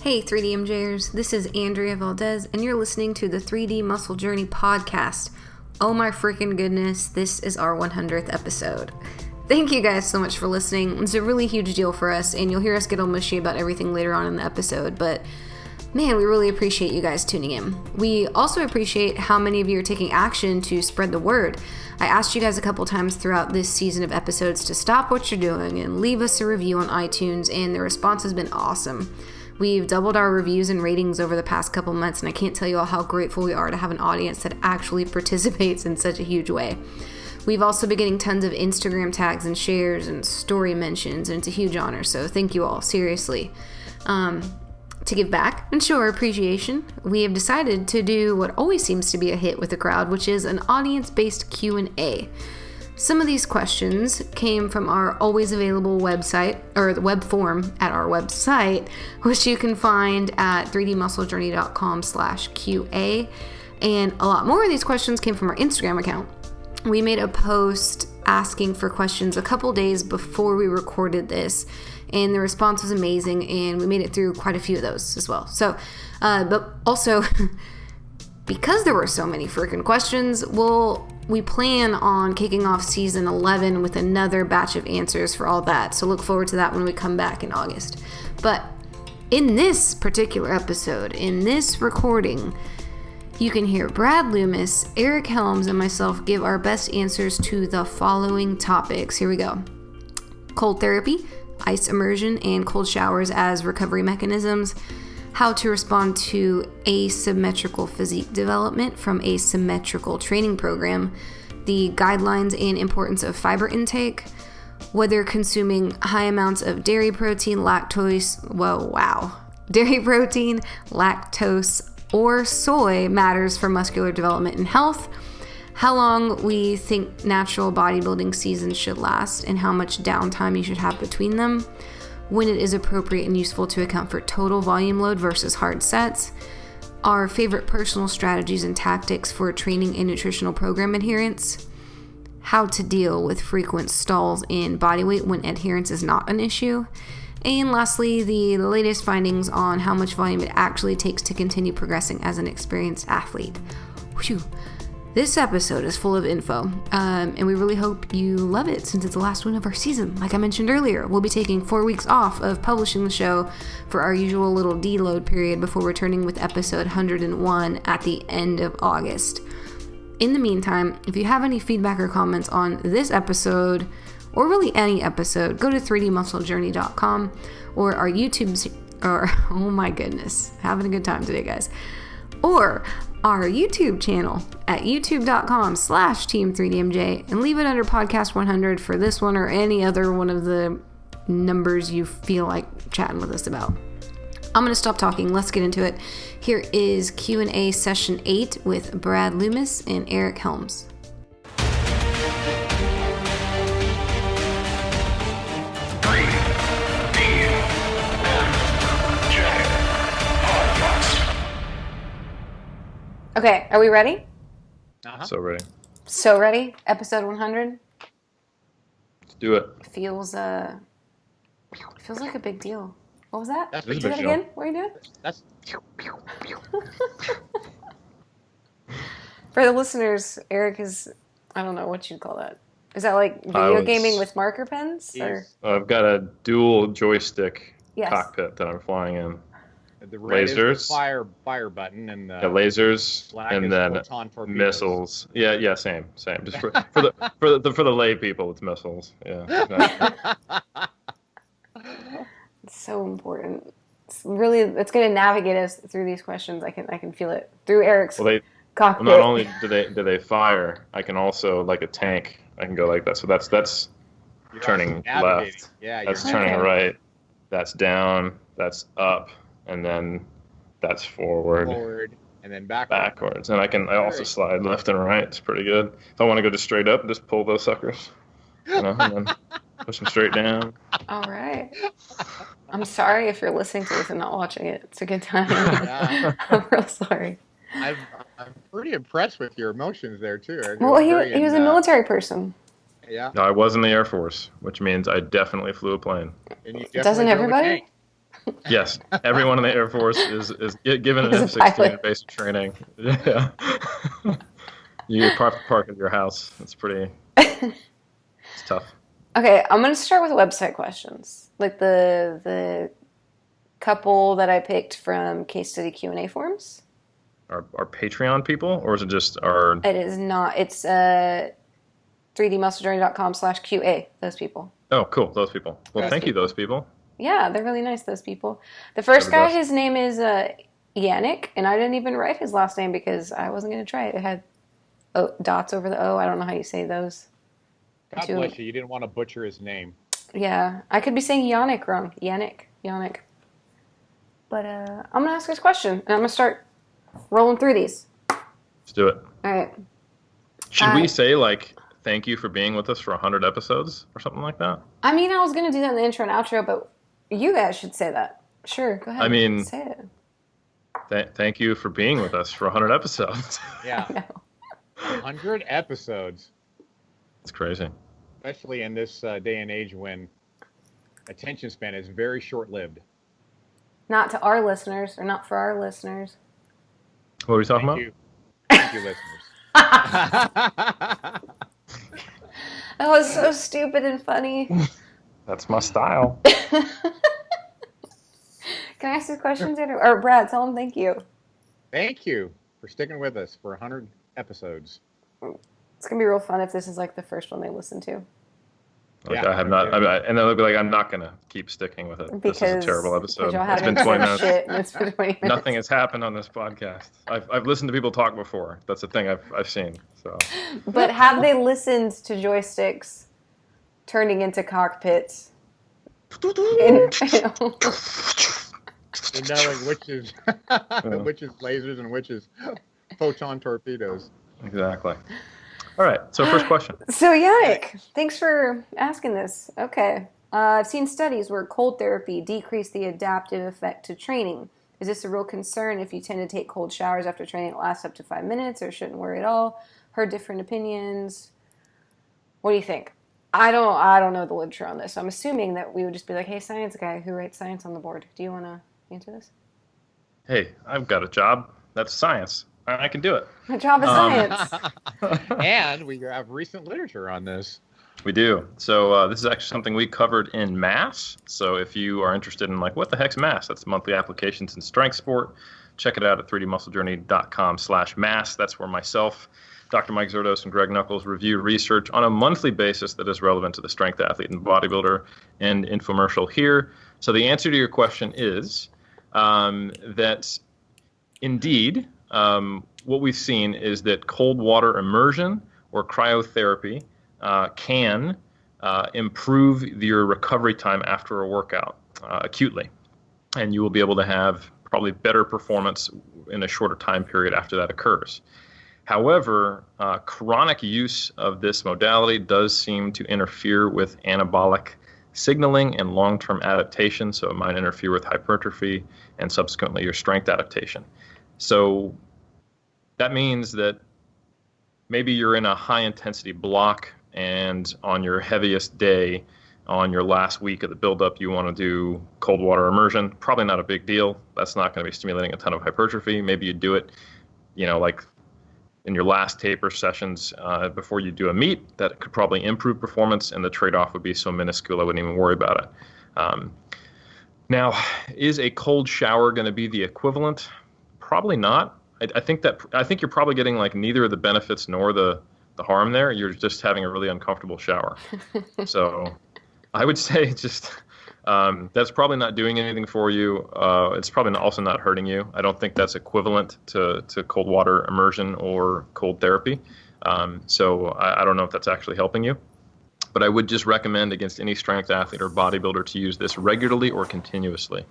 Hey 3DMJers, this is Andrea Valdez, and you're listening to the 3D Muscle Journey podcast. Oh my freaking goodness, this is our 100th episode. Thank you guys so much for listening. It's a really huge deal for us, and you'll hear us get all mushy about everything later on in the episode, but man, we really appreciate you guys tuning in. We also appreciate how many of you are taking action to spread the word. I asked you guys a couple times throughout this season of episodes to stop what you're doing and leave us a review on iTunes, and the response has been awesome. We've doubled our reviews and ratings over the past couple months, and I can't tell you all how grateful we are to have an audience that actually participates in such a huge way. We've also been getting tons of Instagram tags and shares and story mentions, and it's a huge honor, so thank you all, seriously. To give back and show our appreciation, we have decided to do what always seems to be a hit with the crowd, which is an audience-based Q&A. Some of these questions came from our always available website, or the web form at our website, which you can find at 3dmusclejourney.com/QA. And a lot more of these questions came from our Instagram account. We made a post asking for questions a couple days before we recorded this, and the response was amazing, and we made it through quite a few of those as well. So, but also, because there were so many freaking questions, we plan on kicking off season 11 with another batch of answers for all that. So look forward to that when we come back in August. But in this particular episode, in this recording, you can hear Brad Loomis, Eric Helms, and myself give our best answers to the following topics. Here we go. Cold therapy, ice immersion, and cold showers as recovery mechanisms. How to respond to asymmetrical physique development from a symmetrical training program, the guidelines and importance of fiber intake, whether consuming high amounts of dairy protein, lactose, or soy matters for muscular development and health, how long we think natural bodybuilding seasons should last, and how much downtime you should have between them, when it is appropriate and useful to account for total volume load versus hard sets, our favorite personal strategies and tactics for training and nutritional program adherence, how to deal with frequent stalls in body weight when adherence is not an issue, and lastly, the latest findings on how much volume it actually takes to continue progressing as an experienced athlete. Whew. This episode is full of info, and we really hope you love it since it's the last one of our season. Like I mentioned earlier, we'll be taking 4 weeks off of publishing the show for our usual little deload period before returning with episode 101 at the end of August. In the meantime, if you have any feedback or comments on this episode, or really any episode, go to 3dmusclejourney.com or our oh my goodness, having a good time today, guys. Or our YouTube channel at youtube.com/team3dmj and leave it under podcast 100 for this one or any other one of the numbers you feel like chatting with us about. I'm going to stop talking. Let's get into it. Here is Q&A session 8 with Brad Loomis and Eric Helms. Okay, are we ready? Uh-huh. So ready. So ready? Episode 100? Let's do it. Feels like a big deal. What was that? That's Do a big that deal. again? What are you doing? That's For the listeners, Eric is, I don't know what you'd call that. Is that like video gaming with marker pens? Or? I've got a dual joystick Yes. cockpit that I'm flying in. the red is Lasers. the fire button, and the Lasers black and is then photon torpedoes. missiles. Yeah, same. Just for the lay people, it's missiles. Yeah. Exactly. It's so important. It's going to navigate us through these questions. I can feel it through Eric's cockpit. Not only do they fire, I can also, like a tank, I can go like that. So that's You're turning also navigating. left. Yeah, That's you're turning Okay. right. That's down. That's up. And then that's forward, and then backwards. and I also slide left and right. It's pretty good. If I want to go just straight up, just pull those suckers, and then push them straight down. All right. I'm sorry if you're listening to this and not watching it. It's a good time. Yeah. I'm real sorry. I'm pretty impressed with your emotions there too. Well, he was a military person. Yeah. No, I was in the Air Force, which means I definitely flew a plane. And you Doesn't definitely drove a everybody? tank. Yes, everyone in the Air Force is given an He's a F-16 pilot. in basic training. Yeah. You park at your house. It's tough. Okay, I'm gonna start with website questions, like the couple that I picked from case study Q&A forums. Our Patreon people, or is it just our? It is not. It's 3dmusclejourney.com/QA. Those people. Oh, cool. Those people. Well, Those thank you, people. those people. Yeah, they're really nice. Those people. The They're first the guy, best. his name is Yannick, and I didn't even write his last name because I wasn't gonna try it. It had dots over the O. I don't know how you say those. God bless you. You didn't want to butcher his name. Yeah, I could be saying Yannick wrong. Yannick. But I'm gonna ask this question, and I'm gonna start rolling through these. Let's do it. All right. Should we say like thank you for being with us for 100 episodes or something like that? I mean, I was gonna do that in the intro and outro, but you guys should say that. Sure, go ahead. I mean, say it. Thank you for being with us for 100 episodes. Yeah. No. 100 episodes. It's crazy. Especially in this day and age when attention span is very short-lived. Not to our listeners, or not for our listeners. What are we talking Thank about? you. Thank you, listeners. That was so stupid and funny. That's my style. Can I ask you questions? Or Brad, tell him thank you. Thank you for sticking with us for 100 episodes. It's going to be real fun if this is like the first one they listen to. Like Yeah, I have not, and then they'll be like, I'm not gonna keep sticking with it. This is a terrible episode. Y'all It's been haven't 20 said minutes. shit, and it's been 20 minutes. Nothing has happened on this podcast. I've listened to people talk before. That's the thing I've seen. So. But have they listened to joysticks turning into cockpits? And knowing which is lasers and which is photon torpedoes. Exactly. All right. So first question. So Yannick, thanks for asking this. Okay. I've seen studies where cold therapy decreased the adaptive effect to training. Is this a real concern if you tend to take cold showers after training? It lasts up to 5 minutes, or shouldn't worry at all? Heard different opinions. What do you think? I don't know the literature on this. So I'm assuming that we would just be like, hey, science guy, who writes science on the board? Do you want to answer this? Hey, I've got a job. That's science. I can do it. My job is science. And we have recent literature on this. We do. So this is actually something we covered in MASS. So if you are interested in like, what the heck's MASS? That's monthly applications in strength sport. Check it out at 3dmusclejourney.com/MASS. That's where myself, Dr. Mike Zerdos, and Greg Knuckles review research on a monthly basis that is relevant to the strength athlete and bodybuilder, and infomercial here. So the answer to your question is that indeed, what we've seen is that cold water immersion or cryotherapy can improve your recovery time after a workout acutely. And you will be able to have probably better performance in a shorter time period after that occurs. However, chronic use of this modality does seem to interfere with anabolic signaling and long-term adaptation, so it might interfere with hypertrophy and subsequently your strength adaptation. So that means that maybe you're in a high-intensity block, and on your heaviest day, on your last week of the buildup, you want to do cold water immersion. Probably not a big deal. That's not going to be stimulating a ton of hypertrophy. Maybe you do it, like in your last taper sessions before you do a meet. That could probably improve performance, and the trade-off would be so minuscule I wouldn't even worry about it. Now, is a cold shower going to be the equivalent? Probably not. I think you're probably getting like neither of the benefits nor the harm there. You're just having a really uncomfortable shower. So I would say just that's probably not doing anything for you. It's probably also not hurting you. I don't think that's equivalent to cold water immersion or cold therapy. So I don't know if that's actually helping you. But I would just recommend against any strength athlete or bodybuilder to use this regularly or continuously.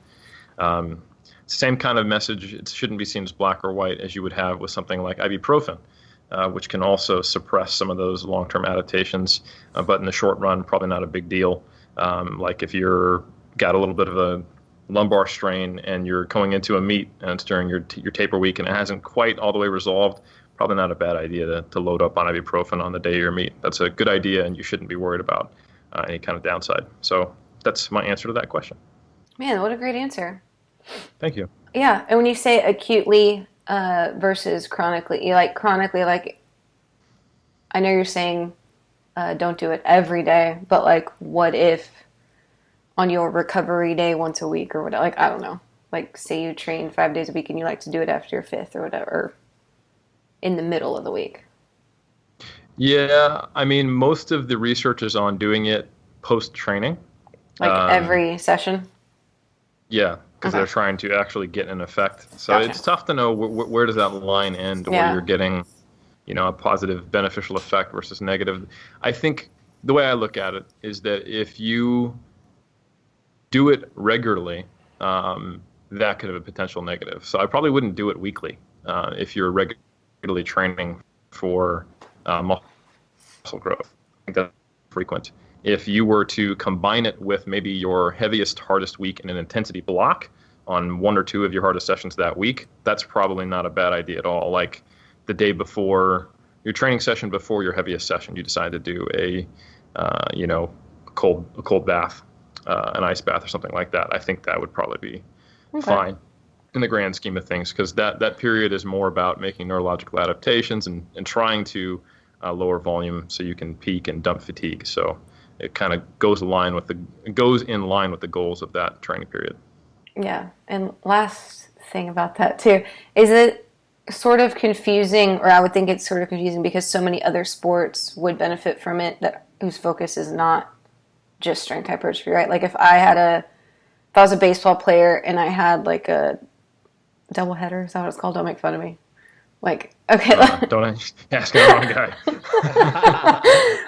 Same kind of message. It shouldn't be seen as black or white as you would have with something like ibuprofen, which can also suppress some of those long-term adaptations. But in the short run, probably not a big deal. Like if you're got a little bit of a lumbar strain and you're going into a meet and it's during your taper week and it hasn't quite all the way resolved, probably not a bad idea to load up on ibuprofen on the day of your meet. That's a good idea, and you shouldn't be worried about any kind of downside. So that's my answer to that question. Man, what a great answer. Thank you. Yeah, and when you say acutely versus chronically, chronically, I know you're saying don't do it every day, but like, what if on your recovery day once a week or whatever? Like, I don't know. Like, say you train 5 days a week and you like to do it after your fifth or whatever, or in the middle of the week. Yeah, I mean, most of the research is on doing it post-training. Like every session? Yeah, because Okay. they're trying to actually get an effect. So Gotcha. it's tough to know where does that line end, where Yeah. you're getting, a positive beneficial effect versus negative. I think the way I look at it is that if you do it regularly, that could have a potential negative. So I probably wouldn't do it weekly if you're regularly training for muscle growth. I think that's frequent. If you were to combine it with maybe your heaviest, hardest week in an intensity block on one or two of your hardest sessions that week, that's probably not a bad idea at all. Like the day before your training session, before your heaviest session, you decide to do a cold bath, an ice bath or something like that. I think that would probably be fine in the grand scheme of things, because that period is more about making neurological adaptations and trying to lower volume so you can peak and dump fatigue. So it kind of goes in line with the goals of that training period. Yeah. And last thing about that too, is it sort of confusing, or I would think it's sort of confusing because so many other sports would benefit from it whose focus is not just strength hypertrophy, right? Like if I was a baseball player and I had like a doubleheader, is that what it's called? Don't make fun of me. Like, okay. Don't ask the wrong guy.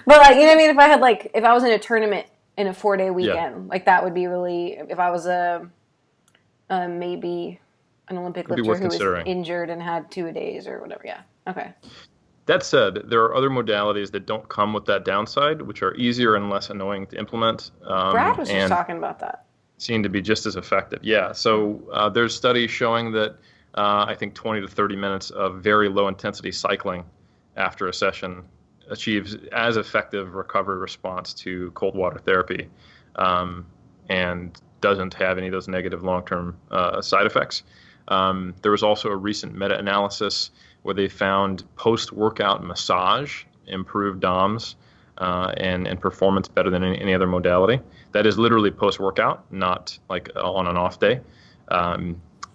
But like, you know what I mean? If I was in a tournament in a 4-day weekend, like that would be really, if I was maybe an Olympic lifter who was injured and had 2-a-days or whatever. Yeah. Okay. That said, there are other modalities that don't come with that downside, which are easier and less annoying to implement. Brad was just talking about that. Seem to be just as effective. Yeah. So there's studies showing that I think 20 to 30 minutes of very low intensity cycling after a session achieves as effective recovery response to cold water therapy, and doesn't have any of those negative long-term side effects. There was also a recent meta-analysis where they found post-workout massage improved DOMS and performance better than any other modality. That is literally post-workout, not like on an off day.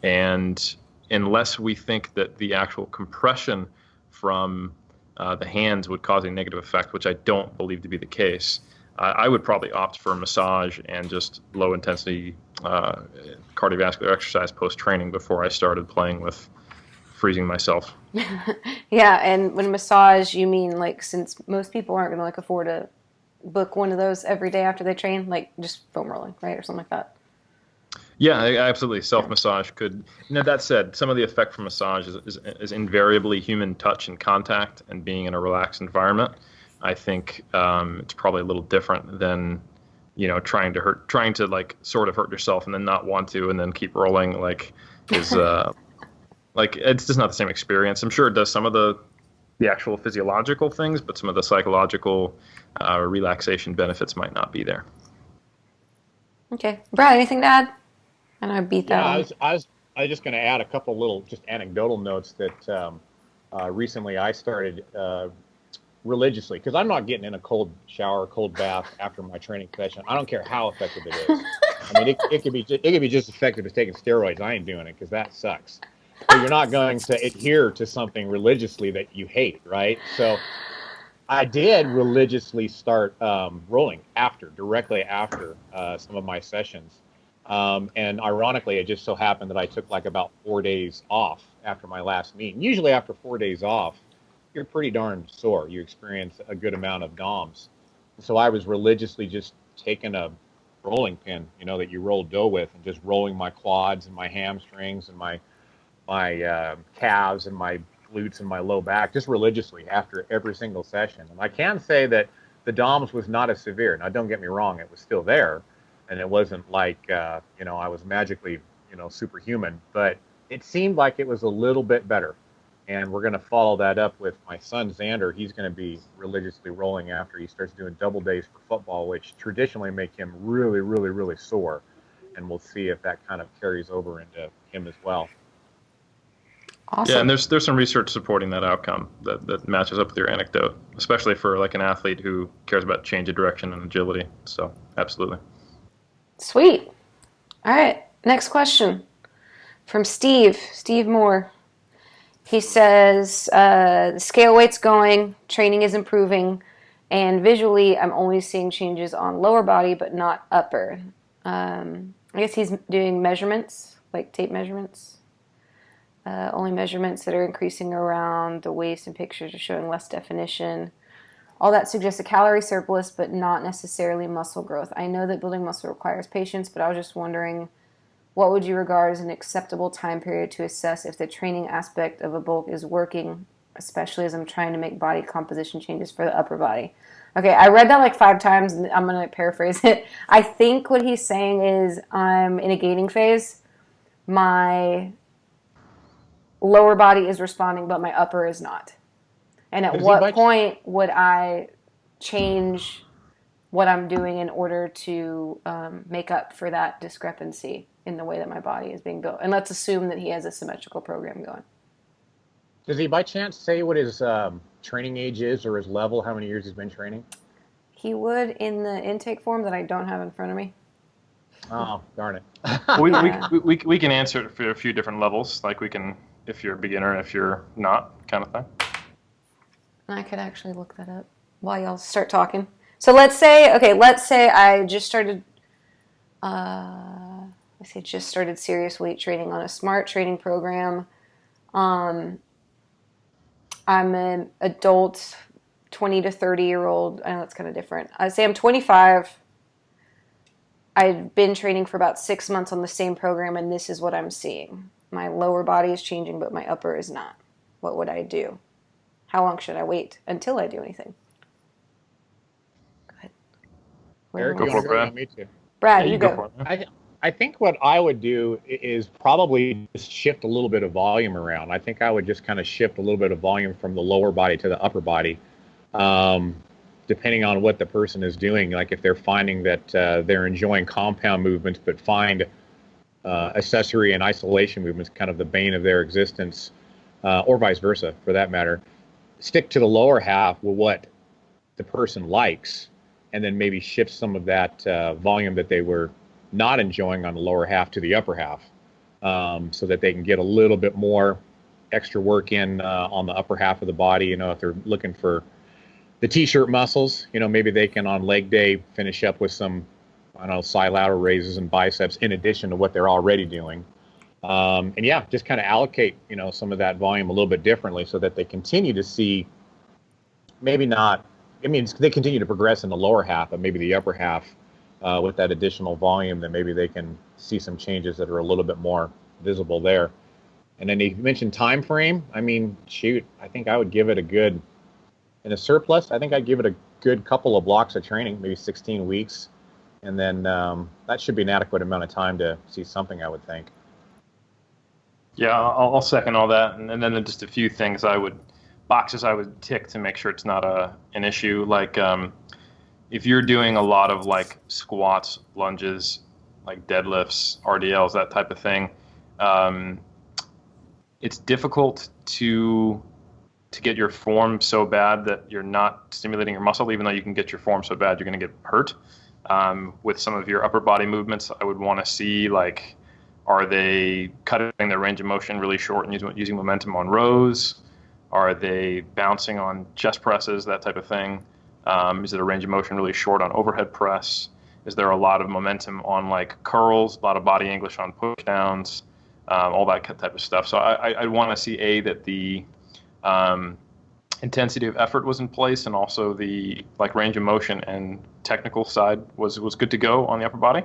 And unless we think that the actual compression from the hands would cause a negative effect, which I don't believe to be the case, I would probably opt for a massage and just low intensity cardiovascular exercise post-training before I started playing with freezing myself. Yeah, and when massage, you mean like, since most people aren't going to like afford to book one of those every day after they train, like just foam rolling, right, or something like that. Yeah, absolutely. Self-massage could. That said, some of the effect from massage is invariably human touch and contact and being in a relaxed environment. I think it's probably a little different than, trying to like sort of hurt yourself and then not want to and then keep rolling. Like it's just not the same experience. I'm sure it does some of the actual physiological things, but some of the psychological relaxation benefits might not be there. Okay, Brad, anything to add? And I beat that. Yeah, I was just going to add a couple little just anecdotal notes that recently I started religiously, because I'm not getting in a cold shower, cold bath after my training session. I don't care how effective it is. I mean, it could be just effective as taking steroids. I ain't doing it because that sucks. So you're not going to adhere to something religiously that you hate, right? So I did religiously start rolling directly after some of my sessions. And ironically, it just so happened that I took like about 4 days off after my last meet. And usually after 4 days off, you're pretty darn sore. You experience a good amount of DOMS. So I was religiously just taking a rolling pin, that you roll dough with, and just rolling my quads and my hamstrings and my calves and my glutes and my low back, just religiously after every single session. And I can say that the DOMS was not as severe. Now, don't get me wrong, it was still there. And it wasn't like, I was magically, superhuman, but it seemed like it was a little bit better. And we're going to follow that up with my son, Xander. He's going to be religiously rolling after he starts doing double days for football, which traditionally make him really, really, really sore. and we'll see if that kind of carries over into him as well. Awesome. Yeah, and there's some research supporting that outcome that matches up with your anecdote, especially for like an athlete who cares about change of direction and agility. So absolutely. Sweet. All right. Next question from Steve Moore. He says, the scale weight's going, training is improving, and visually I'm only seeing changes on lower body but not upper. I guess he's doing measurements, like tape measurements. Only measurements that are increasing around the waist, and pictures are showing less definition. All that suggests a calorie surplus, but not necessarily muscle growth. I know that building muscle requires patience, but I was just wondering, what would you regard as an acceptable time period to assess if the training aspect of a bulk is working, especially as I'm trying to make body composition changes for the upper body? Okay, I read that like 5 times, and I'm going to paraphrase it. I think what he's saying is I'm in a gaining phase. My lower body is responding, but my upper is not. And at what point would I change what I'm doing in order to make up for that discrepancy in the way that my body is being built? And let's assume that he has a symmetrical program going. Does he by chance say what his training age is or his level, how many years he's been training? He would in the intake form that I don't have in front of me. Oh, darn it. we can answer it for a few different levels. Like we can, if you're a beginner and if you're not, kind of thing. I could actually look that up while y'all start talking. So let's say I just started, serious weight training on a smart training program. I'm an adult 20 to 30-year-old. I know it's kind of different. I say I'm 25. I've been training for about 6 months on the same program, and this is what I'm seeing. My lower body is changing, but my upper is not. What would I do? How long should I wait until I do anything? Go ahead. Eric, go for it, Brad. Me too. Brad, yeah, you go. I think what I would do is probably just shift a little bit of volume around. I think I would just kind of shift a little bit of volume from the lower body to the upper body, depending on what the person is doing. Like if they're finding that they're enjoying compound movements but find accessory and isolation movements kind of the bane of their existence, or vice versa for that matter. Stick to the lower half with what the person likes, and then maybe shift some of that volume that they were not enjoying on the lower half to the upper half, so that they can get a little bit more extra work in on the upper half of the body. You know, if they're looking for the t-shirt muscles, you know, maybe they can on leg day finish up with some, I don't know, side lateral raises and biceps in addition to what they're already doing. And yeah, just kind of allocate, you know, some of that volume a little bit differently so that they continue to see, maybe not, I mean, they continue to progress in the lower half, but maybe the upper half with that additional volume, that maybe they can see some changes that are a little bit more visible there. And then you mentioned time frame. I mean, shoot, I think I would give it a good, in a surplus, I think I'd give it a good couple of blocks of training, maybe 16 weeks. And then that should be an adequate amount of time to see something, I would think. Yeah, I'll second all that, and then just a few things boxes I would tick to make sure it's not an issue. Like if you're doing a lot of like squats, lunges, like deadlifts, RDLs, that type of thing, it's difficult to get your form so bad that you're not stimulating your muscle, even though you can get your form so bad you're going to get hurt. With some of your upper body movements, I would want to see like, are they cutting their range of motion really short and using momentum on rows? Are they bouncing on chest presses, that type of thing? Is it a range of motion really short on overhead press? Is there a lot of momentum on like curls, a lot of body English on push downs, all that type of stuff? So I want to see that the intensity of effort was in place, and also the like range of motion and technical side was good to go on the upper body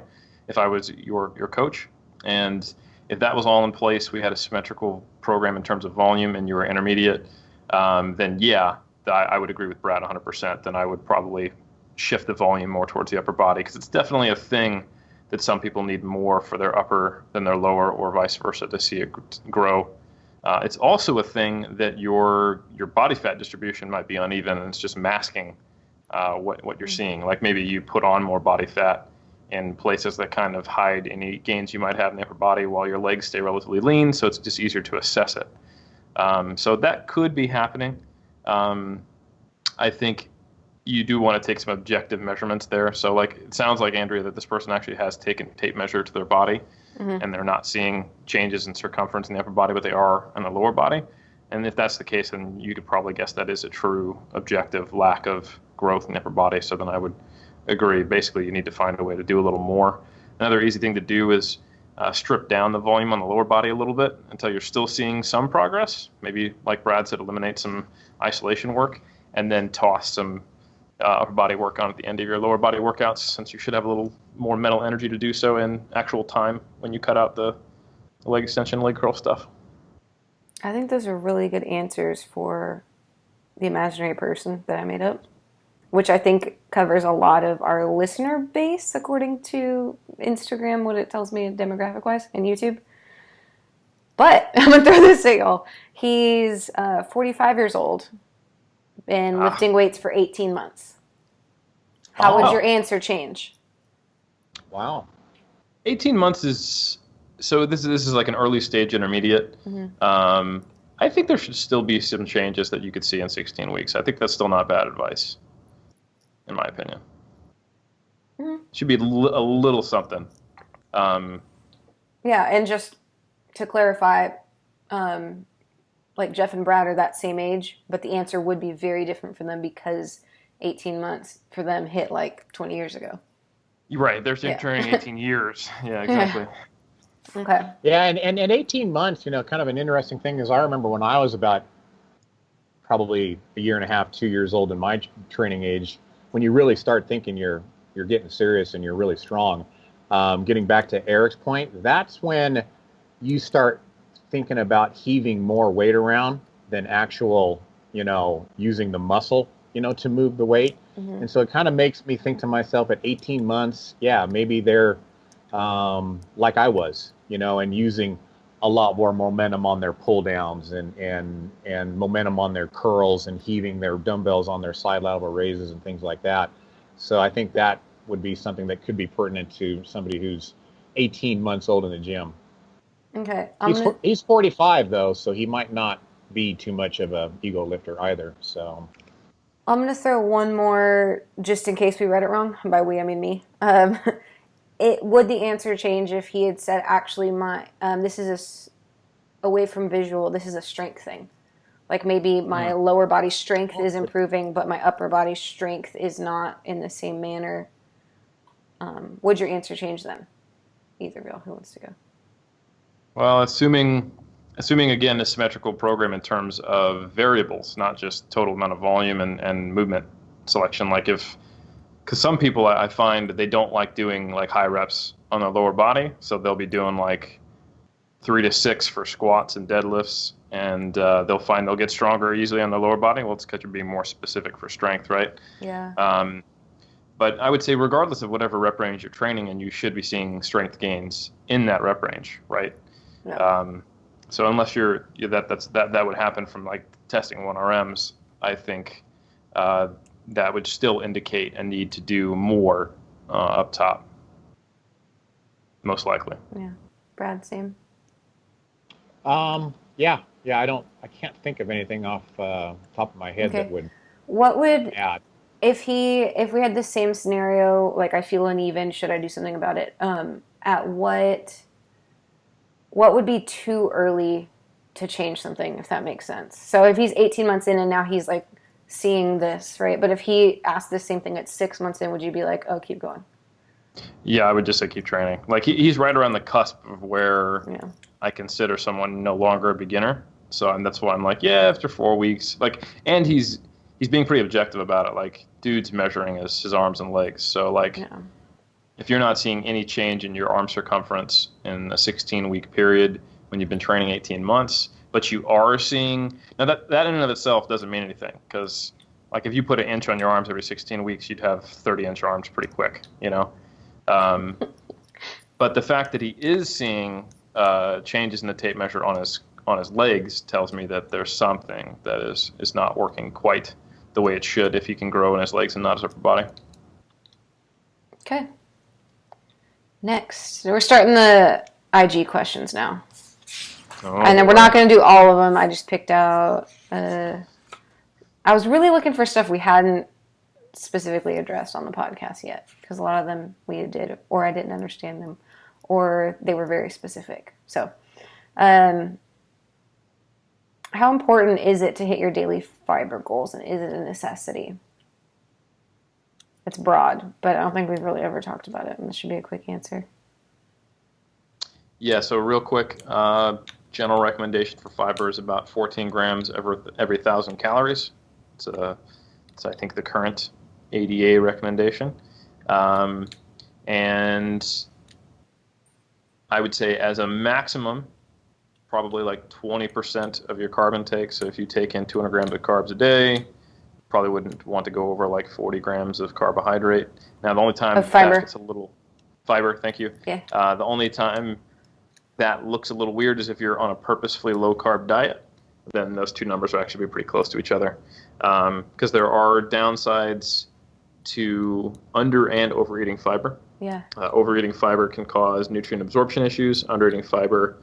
if I was your coach. And if that was all in place, we had a symmetrical program in terms of volume, and you were intermediate, then yeah, I would agree with Brad 100%. Then I would probably shift the volume more towards the upper body, because it's definitely a thing that some people need more for their upper than their lower, or vice versa, to see it grow. It's also a thing that your body fat distribution might be uneven, and it's just masking what you're seeing. Like maybe you put on more body fat in places that kind of hide any gains you might have in the upper body while your legs stay relatively lean, so it's just easier to assess it. So that could be happening. I think you do want to take some objective measurements there. So like it sounds like, Andrea, that this person actually has taken tape measure to their body, and they're not seeing changes in circumference in the upper body, but they are in the lower body. And if that's the case, then you could probably guess that is a true objective lack of growth in the upper body. So then I would agree. Basically, you need to find a way to do a little more. Another easy thing to do is strip down the volume on the lower body a little bit until you're still seeing some progress. Maybe, like Brad said, eliminate some isolation work and then toss some upper body work on at the end of your lower body workouts, since you should have a little more mental energy to do so in actual time when you cut out the leg extension, leg curl stuff. I think those are really good answers for the imaginary person that I made up, which I think covers a lot of our listener base, according to Instagram, what it tells me demographic-wise, and YouTube. But I'm going to throw this at y'all. He's 45 years old, been lifting weights for 18 months. How would your answer change? Wow. 18 months is... So this is like an early stage intermediate. I think there should still be some changes that you could see in 16 weeks. I think that's still not bad advice, in my opinion. Should be a little something. Yeah, and just to clarify, like Jeff and Brad are that same age, but the answer would be very different for them because 18 months for them hit like 20 years ago. You're right. They're turning 18 years. Yeah, exactly. Okay. Yeah, and 18 months, kind of an interesting thing is I remember when I was about probably a year and a half, 2 years old in my training age, when you really start thinking you're getting serious and you're really strong. Getting back to Eric's point, that's when you start thinking about heaving more weight around than actual, using the muscle, to move the weight. And so it kind of makes me think to myself at 18 months, yeah, maybe they're like I was, and using a lot more momentum on their pull downs and momentum on their curls and heaving their dumbbells on their side lateral raises and things like that. So I think that would be something that could be pertinent to somebody who's 18 months old in the gym. Okay. He's 45 though, so he might not be too much of a ego lifter either. So I'm going to throw one more just in case we read it wrong. By we, I mean me. Would the answer change if he had said, actually, this is away from visual, this is a strength thing. Like maybe my lower body strength is improving, but my upper body strength is not in the same manner. Would your answer change then? Either of y'all, who wants to go? Well, assuming again a symmetrical program in terms of variables, not just total amount of volume and movement selection. Like because some people I find that they don't like doing like high reps on their lower body, so they'll be doing like 3 to 6 for squats and deadlifts, and they'll find they'll get stronger easily on the lower body. Well, it's because you're being more specific for strength, right? Yeah. But I would say regardless of whatever rep range you're training in, you should be seeing strength gains in that rep range, right? Yeah. So unless that would happen from like testing 1RMs, I think that would still indicate a need to do more up top, most likely. Yeah. Brad, same. Yeah. I can't think of anything off top of my head that would. What would add. If we had the same scenario, like I feel uneven, should I do something about it? At what would be too early to change something, if that makes sense? So if he's 18 months in and now he's like seeing this, right? But if he asked the same thing at 6 months in, would you be like, oh, keep going? Yeah, I would just say keep training. Like he's right around the cusp of where I consider someone no longer a beginner. So that's why I'm like, yeah, after 4 weeks, and he's being pretty objective about it. Like, dude's measuring his arms and legs. So, if you're not seeing any change in your arm circumference in a 16-week period when you've been training 18 months, but you are seeing... Now, that in and of itself doesn't mean anything, because, if you put an inch on your arms every 16 weeks, you'd have 30-inch arms pretty quick, But the fact that he is seeing changes in the tape measure on his legs tells me that there's something that is not working quite the way it should if he can grow in his legs and not his upper body. Okay. Next, we're starting the IG questions now. Oh, And then we're not going to do all of them. I just picked out. I was really looking for stuff we hadn't specifically addressed on the podcast yet, because a lot of them we did, or I didn't understand them, or they were very specific. So, how important is it to hit your daily fiber goals, and is it a necessity? It's broad, but I don't think we've really ever talked about it, and this should be a quick answer. Yeah, so real quick, general recommendation for fiber is about 14 grams every 1,000 calories. It's I think the current ADA recommendation. And I would say as a maximum, probably like 20% of your carb intake. So if you take in 200 grams of carbs a day, probably wouldn't want to go over like 40 grams of carbohydrate. Now, the only time fiber. that gets a little fiber, thank you. Yeah. The only time that looks a little weird is if you're on a purposefully low carb diet. Then those two numbers will actually be pretty close to each other, because there are downsides to under and overeating fiber. Yeah. Overeating fiber can cause nutrient absorption issues. Undereating fiber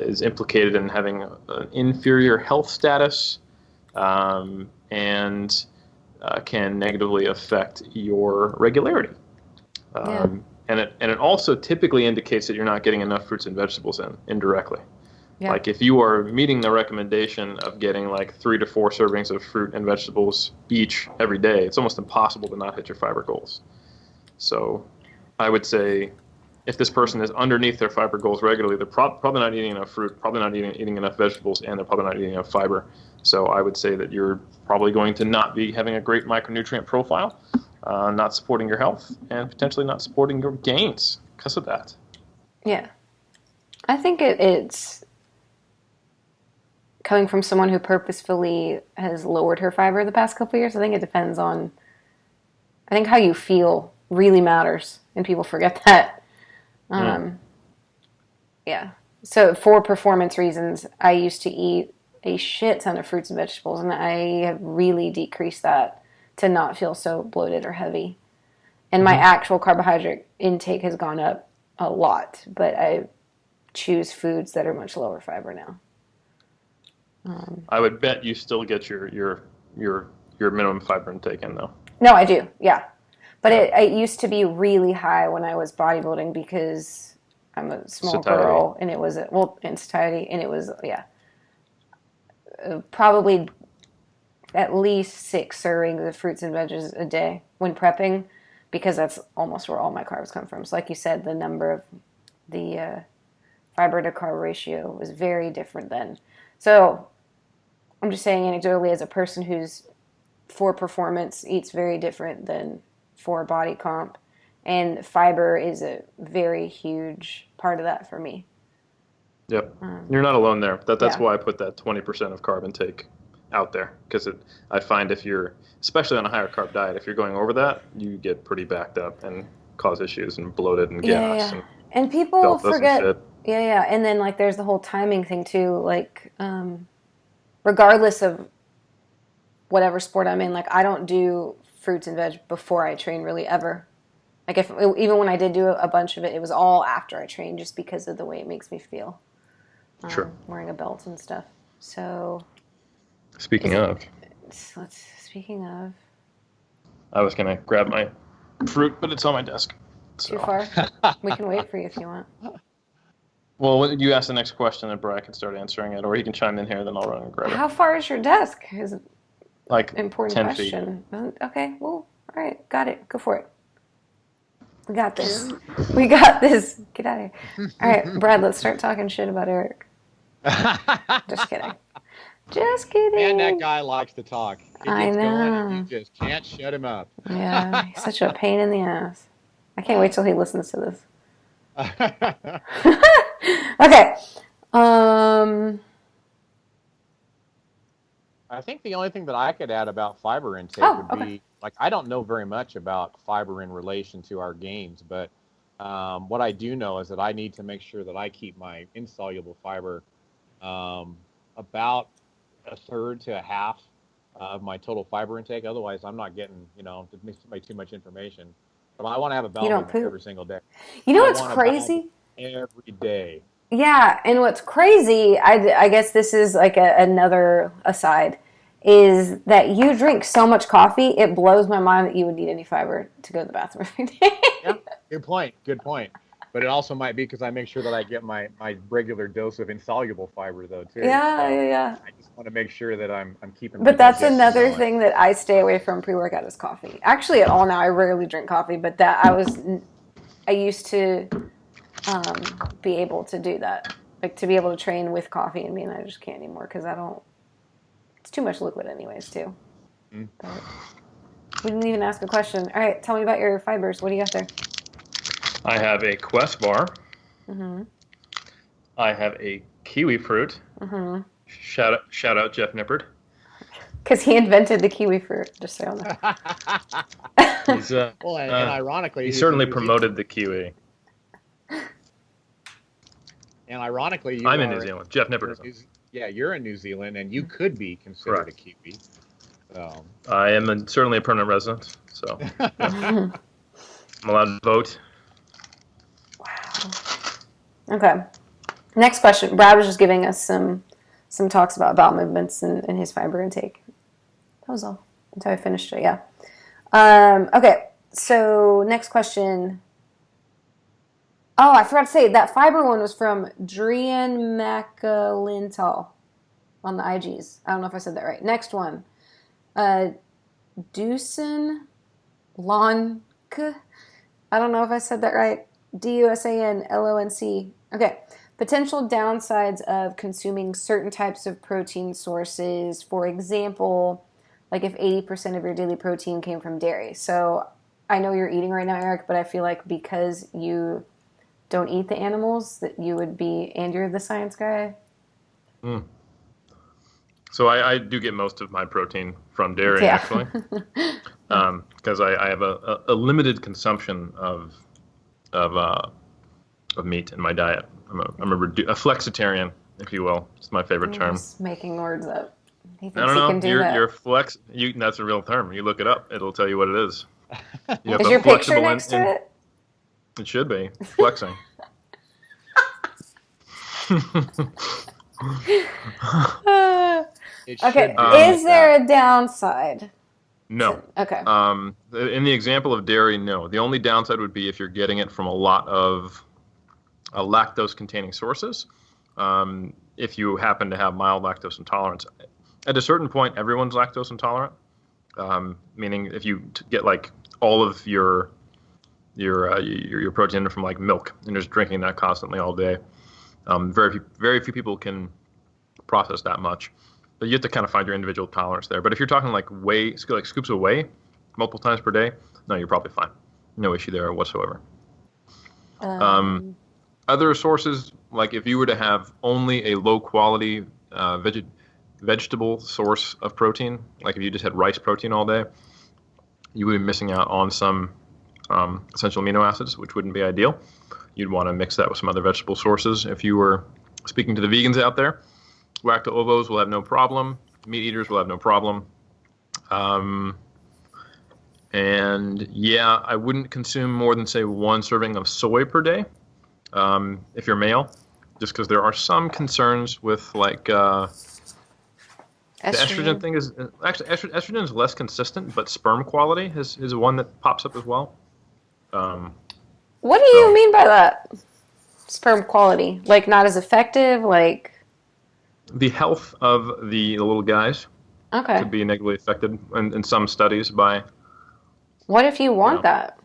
is implicated in having an inferior health status, and can negatively affect your regularity. And it also typically indicates that you're not getting enough fruits and vegetables in indirectly. Yeah. Like if you are meeting the recommendation of getting like 3 to 4 servings of fruit and vegetables each every day, it's almost impossible to not hit your fiber goals. So I would say if this person is underneath their fiber goals regularly, they're probably not eating enough fruit, probably not eating enough vegetables, and they're probably not eating enough fiber. So I would say that you're probably going to not be having a great micronutrient profile, not supporting your health, and potentially not supporting your gains because of that. Yeah. I think it's coming from someone who purposefully has lowered her fiber the past couple of years. I think it depends on, I think how you feel really matters, and people forget that. Yeah. So for performance reasons, I used to eat a shit ton of fruits and vegetables, and I have really decreased that to not feel so bloated or heavy. And my actual carbohydrate intake has gone up a lot, but I choose foods that are much lower fiber now. I would bet you still get your minimum fiber intake in, though. No, I do, yeah. But it used to be really high when I was bodybuilding because I'm a small girl, and it was, in satiety, and it was, probably at least 6 servings of fruits and veggies a day when prepping, because that's almost where all my carbs come from. So like you said, the number of the fiber to carb ratio was very different then. So I'm just saying anecdotally, as a person who's for performance eats very different than for body comp, and fiber is a very huge part of that for me. Yep. You're not alone there. That's why I put that 20% of carb intake out there, because I find if you're, especially on a higher carb diet, if you're going over that, you get pretty backed up and cause issues and bloated and gas. And people forget. And then like there's the whole timing thing too. Like regardless of whatever sport I'm in, like I don't do fruits and veg before I train really ever. Like even when I did do a bunch of it, it was all after I trained, just because of the way it makes me feel. Sure. Wearing a belt and stuff. So. Speaking of, I was gonna grab my fruit, but it's on my desk. So. Too far? We can wait for you if you want. Well, you ask the next question, and Brad can start answering it, or he can chime in here, then I'll run and grab it. How far is your desk? Is it like important 10 question. Feet. Okay, well, all right, got it. Go for it. We got this. We got this. Get out of here. All right, Brad, let's start talking shit about Eric. Just kidding. Just kidding. Man, that guy likes to talk. I know. Going and you just can't shut him up. Yeah, he's such a pain in the ass. I can't wait till he listens to this. Okay. I think the only thing that I could add about fiber intake would be, like, I don't know very much about fiber in relation to our gains, but what I do know is that I need to make sure that I keep my insoluble fiber about a third to a half of my total fiber intake. Otherwise, I'm not getting, too much information. But I want to have a balance every single day. You know I what's want a bag crazy? every day. Yeah, and what's crazy, I guess this is like another aside, is that you drink so much coffee, it blows my mind that you would need any fiber to go to the bathroom every day. Yeah, good point. Good point. But it also might be because I make sure that I get my regular dose of insoluble fiber though too. Yeah, So yeah, yeah. I just want to make sure that I'm keeping my But that's digestion another going. thing that I stay away from pre-workout is coffee. Actually, at all now, I rarely drink coffee, but I used to be able to do that, like to be able to train with coffee in me, and I just can't anymore because I don't. It's too much liquid, anyways, too. Mm. But we didn't even ask a question. All right, tell me about your fibers. What do you got there? I have a Quest bar. Mm-hmm. I have a kiwi fruit. Mm-hmm. Shout out Jeff Nippard. Because he invented the kiwi fruit, just so you know. He's Well, and ironically, he he's certainly in New promoted the kiwi. And ironically, I'm in New Zealand. Jeff Nippard is. Yeah, you're in New Zealand, and you could be considered a Kiwi. I am certainly a permanent resident, so yeah. I'm allowed to vote. Wow. Okay. Next question. Brad was just giving us some talks about bowel movements and his fiber intake. That was all until I finished it. Yeah. Okay. So next question. Oh, I forgot to say that fiber one was from Drian McAlintal on the IGs. I don't know if I said that right. Next one. Dusan Lonk. I don't know if I said that right. DUSANLONC. Okay. Potential downsides of consuming certain types of protein sources. For example, like if 80% of your daily protein came from dairy. So I know you're eating right now, Eric, but I feel like because you don't eat the animals that you would be, and you're the science guy. Mm. So I do get most of my protein from dairy, actually, because I have a limited consumption of meat in my diet. I'm a flexitarian, if you will. It's my favorite term. Just making words up. He thinks I don't know. He can do you're flex. That's a real term. You look it up. It'll tell you what it is. Is your picture next to it? It should be flexing. Okay. Is there a downside? No. Okay. In the example of dairy, no. The only downside would be if you're getting it from a lot of lactose-containing sources. If you happen to have mild lactose intolerance, at a certain point, everyone's lactose intolerant. Meaning, if you get like all of your protein from like milk and just drinking that constantly all day, very few people can process that much. But you have to kind of find your individual tolerance there. But if you're talking like scoops of whey multiple times per day, no, you're probably fine. No issue there whatsoever. Other sources, like if you were to have only a low quality vegetable source of protein, like if you just had rice protein all day, you would be missing out on some essential amino acids, which wouldn't be ideal. You'd want to mix that with some other vegetable sources. If you were speaking to the vegans out there, lacto-ovos will have no problem. Meat eaters will have no problem. And yeah, I wouldn't consume more than, say, 1 serving of soy per day if you're male, just because there are some concerns with like the estrogen thing is actually estrogen is less consistent, but sperm quality is one that pops up as well. What do you mean by that? Sperm quality, like not as effective, like the health of the little guys could be negatively affected in some studies by. What if you want that?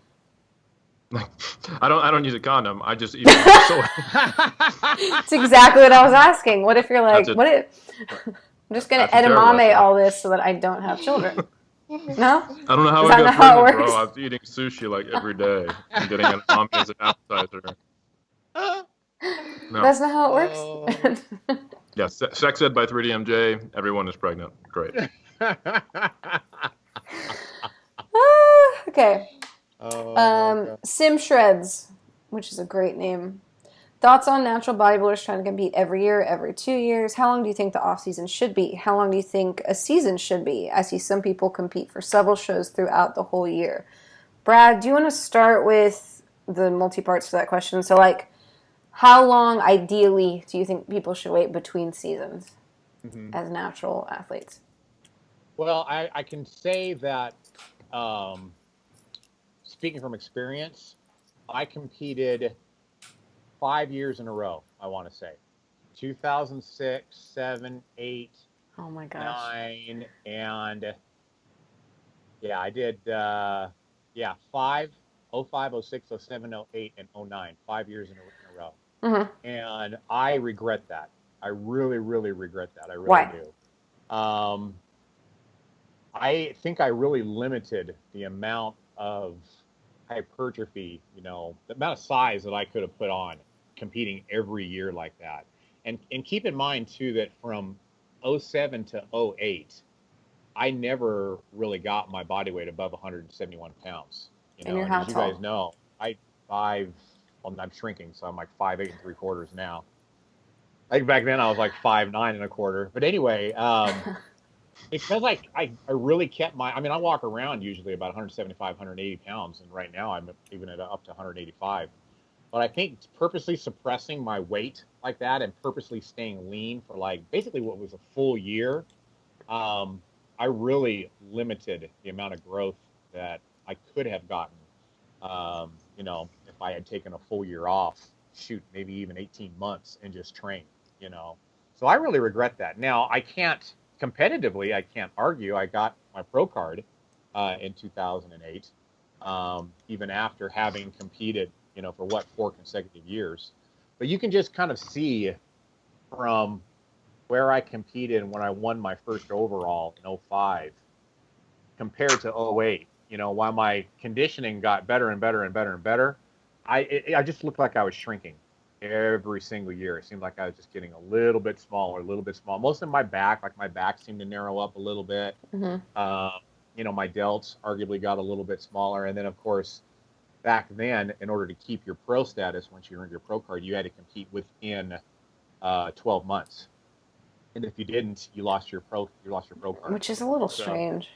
I don't use a condom. I just eat soy. That's exactly what I was asking. What if you're like, what if I'm just gonna edamame all this so that I don't have children? No? I don't know how I got pregnant, bro. I was eating sushi like every day and getting an umami as an appetizer. No. That's not how it works. Yeah, sex ed by 3DMJ. Everyone is pregnant. Great. Okay. Sim Shreds, which is a great name. Thoughts on natural bodybuilders trying to compete every year, every 2 years? How long do you think the off season should be? How long do you think a season should be? I see some people compete for several shows throughout the whole year. Brad, do you want to start with the multi-parts to that question. So, like, how long, ideally, do you think people should wait between seasons as natural athletes? Well, I can say that, um, speaking from experience, I competed 5 years in a row, I want to say. 2006, 7, 8, Oh my gosh. 9, and yeah, I did, yeah, 5, 05, 06, 07, 08, and 09, 5 years in a row. And I regret that. I really, really regret that. I really Why? do. I think I really limited the amount of hypertrophy, the amount of size that I could have put on competing every year like that. And keep in mind too that from 07 to 08, I never really got my body weight above 171 pounds. And you're and how as you tall? guys know, I'm shrinking, so I'm like 5'8 3/4 now. Like back then I was like 5'9 1/4. But anyway, because I really kept I walk around usually about 175, 180 pounds, and right now I'm even at up to 185. But I think purposely suppressing my weight like that and purposely staying lean for like basically what was a full year, I really limited the amount of growth that I could have gotten, if I had taken a full year off, shoot, maybe even 18 months and just trained. So I really regret that. Now, I can't argue. I got my pro card in 2008, even after having competed, for 4 consecutive years. But you can just kind of see from where I competed when I won my first overall in 05 compared to 08, while my conditioning got better and better and better and better, I just looked like I was shrinking every single year. It seemed like I was just getting a little bit smaller, a little bit small. Most of my back seemed to narrow up a little bit. My delts arguably got a little bit smaller. And then, of course, back then, in order to keep your pro status, once you earned your pro card, you had to compete within 12 months. And if you didn't, you lost your pro card. Which is a little strange.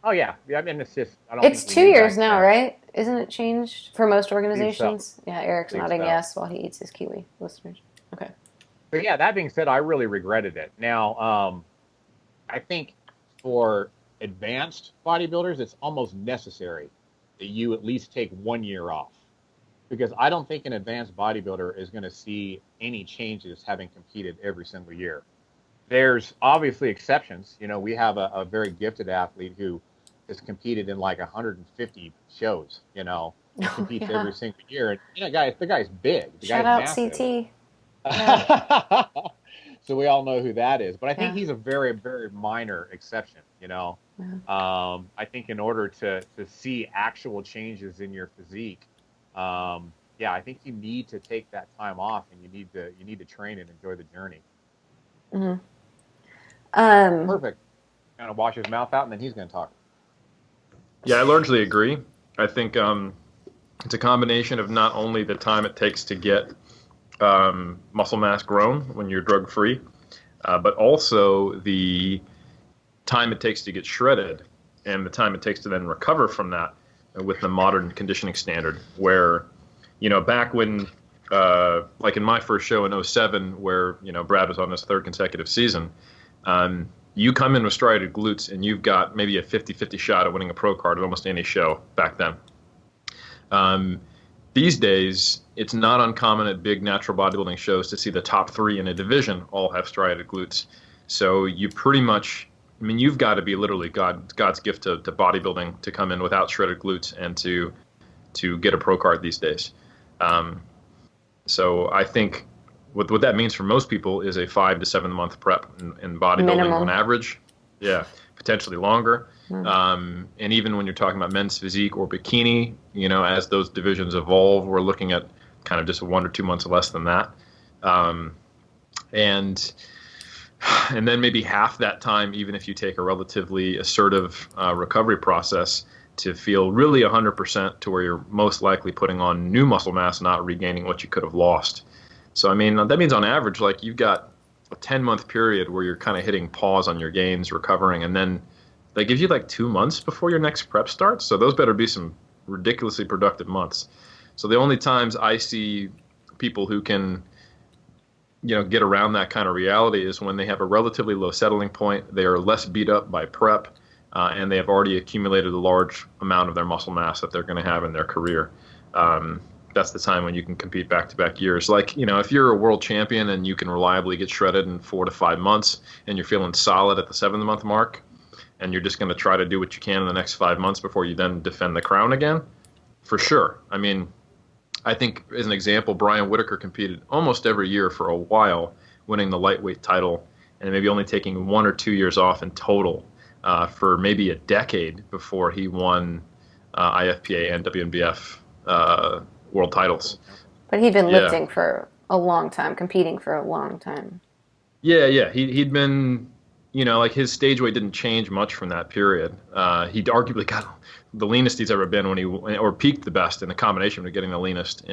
Oh yeah, I mean it's just It's 2 years now, right? Isn't it changed for most organizations? Yeah, Eric's nodding yes while he eats his kiwi, listeners. Okay. But yeah, that being said, I really regretted it. Now, I think for advanced bodybuilders, it's almost necessary that you at least take 1 year off, because I don't think an advanced bodybuilder is going to see any changes having competed every single year. There's obviously exceptions. We have a very gifted athlete who has competed in like 150 shows, and competes every single year. And, the guy's big. Shout out CT. Yeah. So we all know who that is. But I think he's a very, very minor exception, I think in order to see actual changes in your physique, I think you need to take that time off, and you need to train and enjoy the journey. Perfect. Kind of wash his mouth out, and then he's going to talk. Yeah, I largely agree. I think it's a combination of not only the time it takes to get muscle mass grown when you're drug-free, but also the time it takes to get shredded and the time it takes to then recover from that with the modern conditioning standard, where, back when, like in my first show in 07, where, Brad was on his 3rd consecutive season, you come in with striated glutes and you've got maybe a 50-50 shot at winning a pro card at almost any show back then. These days, it's not uncommon at big natural bodybuilding shows to see the top 3 in a division all have striated glutes. So you pretty much, you've got to be literally God's gift to bodybuilding to come in without shredded glutes and to get a pro card these days. So I think what that means for most people is a 5 to 7 month prep in bodybuilding Minimum. On average. Yeah, potentially longer. And even when you're talking about men's physique or bikini, as those divisions evolve, we're looking at kind of just 1 or 2 months less than that. And then maybe half that time, even if you take a relatively assertive recovery process, to feel really 100% to where you're most likely putting on new muscle mass, not regaining what you could have lost. So, that means on average, like, you've got a 10-month period where you're kind of hitting pause on your gains, recovering, and then that gives you like 2 months before your next prep starts. So those better be some ridiculously productive months. So the only times I see people who can, get around that kind of reality is when they have a relatively low settling point, they are less beat up by prep, and they have already accumulated a large amount of their muscle mass that they're going to have in their career. That's the time when you can compete back-to-back years. Like, if you're a world champion and you can reliably get shredded in 4 to 5 months and you're feeling solid at the 7th month mark, and you're just going to try to do what you can in the next 5 months before you then defend the crown again, for sure. I mean, I think, as an example, Brian Whitaker competed almost every year for a while, winning the lightweight title, and maybe only taking 1 or 2 years off in total for maybe a decade before he won IFPA and WNBF world titles. But he'd been lifting for a long time, competing for a long time. Yeah. He'd been, like his stage weight didn't change much from that period. He'd arguably got the leanest he's ever been or peaked the best in the combination of getting the leanest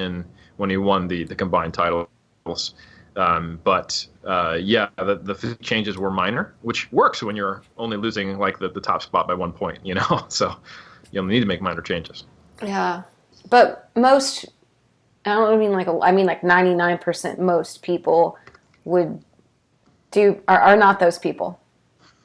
when he won the combined titles. The physique changes were minor, which works when you're only losing like the top spot by 1 point, so you only need to make minor changes. Yeah. But most, I don't mean like 99% most people are not those people,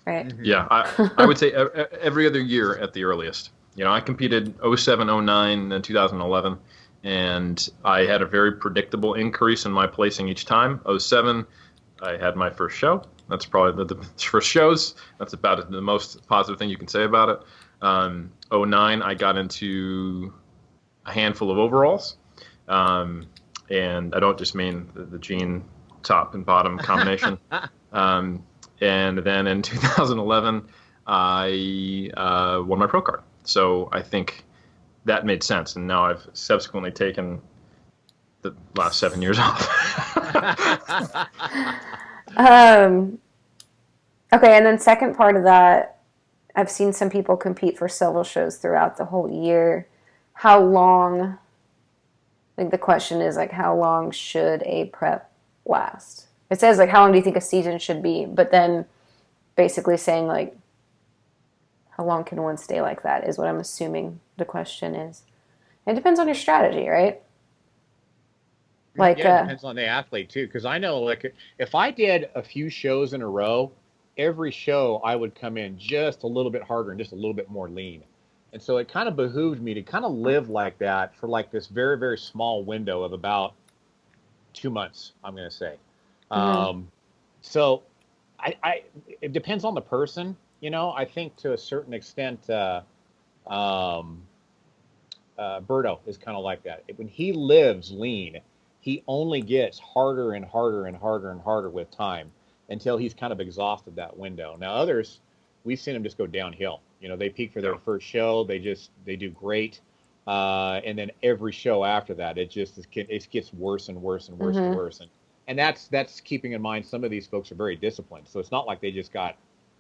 right? Yeah, I would say every other year at the earliest. I competed 07, 09, and 2011, and I had a very predictable increase in my placing each time. 07, I had my first show. That's probably the first shows. That's about the most positive thing you can say about it. 09, I got into a handful of overalls, and I don't just mean the jean top and bottom combination. And then in 2011, I won my pro card. So I think that made sense, and now I've subsequently taken the last 7 years off. Okay, and then second part of that, I've seen some people compete for several shows throughout the whole year. How long, I think the question is how long should a prep last? It says how long do you think a season should be, but then basically saying how long can one stay like that is what I'm assuming the question is. It depends on your strategy, right? It depends on the athlete too, because I know if I did a few shows in a row, every show I would come in just a little bit harder and just a little bit more lean. And so it kind of behooved me to kind of live like that for this very, very small window of about 2 months, I'm going to say. Mm-hmm. So it depends on the person. I think to a certain extent, Berto is kind of like that. When he lives lean, he only gets harder and harder and harder and harder with time until he's kind of exhausted that window. Now others, we've seen them just go downhill. They peak for their first show, they do great, and then every show after that, it gets worse and worse and worse and worse. And that's keeping in mind some of these folks are very disciplined, so it's not like they just got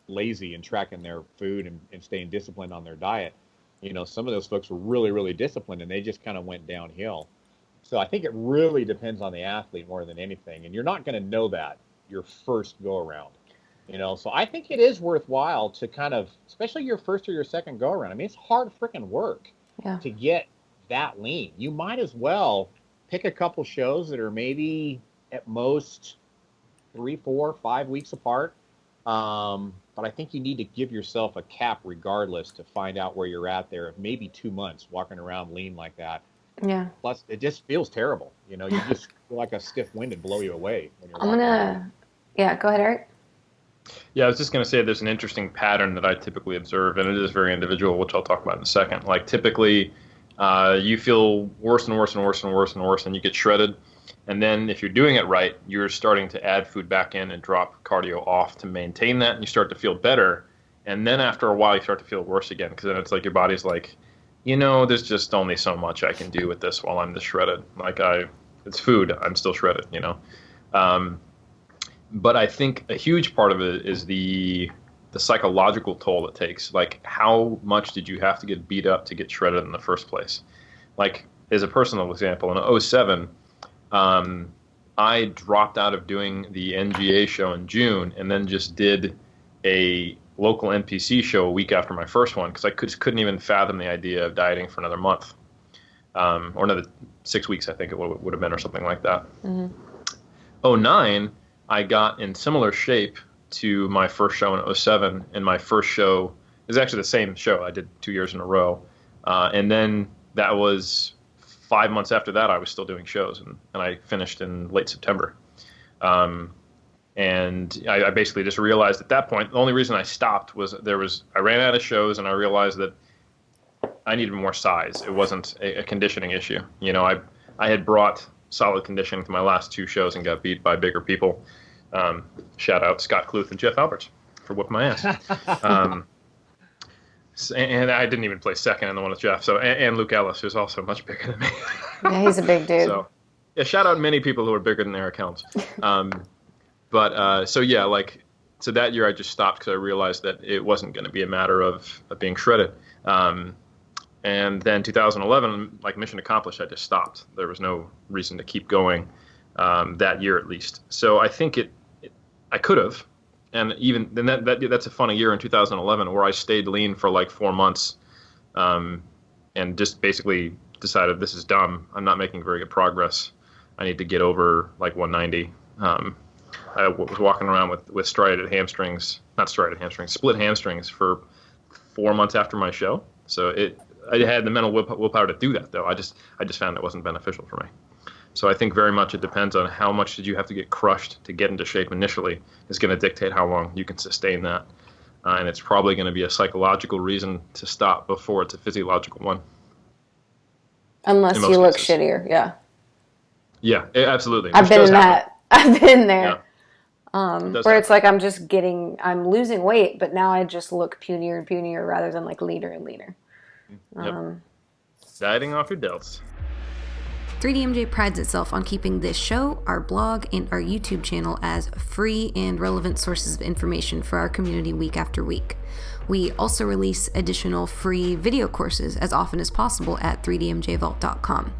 lazy and tracking their food and staying disciplined on their diet. Some of those folks were really, really disciplined, and they just kind of went downhill. So I think it really depends on the athlete more than anything, and you're not going to know that your first go around. So I think it is worthwhile to kind of, especially your first or your second go around. I mean, it's hard freaking work to get that lean. You might as well pick a couple shows that are maybe at most 3, 4, 5 weeks apart. But I think you need to give yourself a cap regardless to find out where you're at there. Maybe 2 months walking around lean like that. Yeah. Plus, it just feels terrible. You just feel like a stiff wind would blow you away when you're Yeah, go ahead, Eric. Yeah, I was just going to say there's an interesting pattern that I typically observe, and it is very individual, which I'll talk about in a second. Typically, you feel worse and worse and worse and worse and worse, and you get shredded. And then if you're doing it right, you're starting to add food back in and drop cardio off to maintain that, and you start to feel better. And then after a while, you start to feel worse again, because then it's your body's there's just only so much I can do with this while I'm this shredded. It's food. I'm still shredded, But I think a huge part of it is the psychological toll it takes. How much did you have to get beat up to get shredded in the first place? As a personal example, in 07, I dropped out of doing the NGA show in June and then just did a local NPC show a week after my first one because I couldn't even fathom the idea of dieting for another month. or another 6 weeks, I think it would have been, or something like that. Mm-hmm. '09, I got in similar shape to my first show in '07, and my first show is actually the same show I did 2 years in a row. And then that was 5 months after that, I was still doing shows, and I finished in late September. And I basically just realized at that point, the only reason I stopped was I ran out of shows, and I realized that I needed more size. It wasn't a conditioning issue. You know, I had brought solid conditioning to my last 2 shows and got beat by bigger people. Shout out Scott Kluth and Jeff Alberts for whooping my ass. And I didn't even place second in the one with Jeff. So and Luke Ellis, who's also much bigger than me. Yeah, he's a big dude. So yeah, shout out many people who are bigger than Eric Helms. So that year I just stopped because I realized that it wasn't going to be a matter of being shredded. And then 2011, like mission accomplished, I just stopped. There was no reason to keep going that year at least. So I think I could have. And even then, that's a funny year in 2011 where I stayed lean for like 4 months, and just basically decided this is dumb. I'm not making very good progress. I need to get over like 190. I was walking around with split hamstrings for 4 months after my show. So I had the mental willpower to do that, though. I just found it wasn't beneficial for me. So I think very much it depends on how much did you have to get crushed to get into shape initially is going to dictate how long you can sustain that. And it's probably going to be a reason to stop before it's a physiological one. Unless you look shittier, yeah. Yeah, absolutely. I've been in that. I've been there. Yeah. Where it's like I'm losing weight, but now I just look punier and punier rather than like leaner and leaner. Yep. Dieting off your delts. 3DMJ prides itself on keeping this show, our blog, and our YouTube channel as free and relevant sources of information for our community week after week. We also release additional free video courses as often as possible at 3dmjvault.com.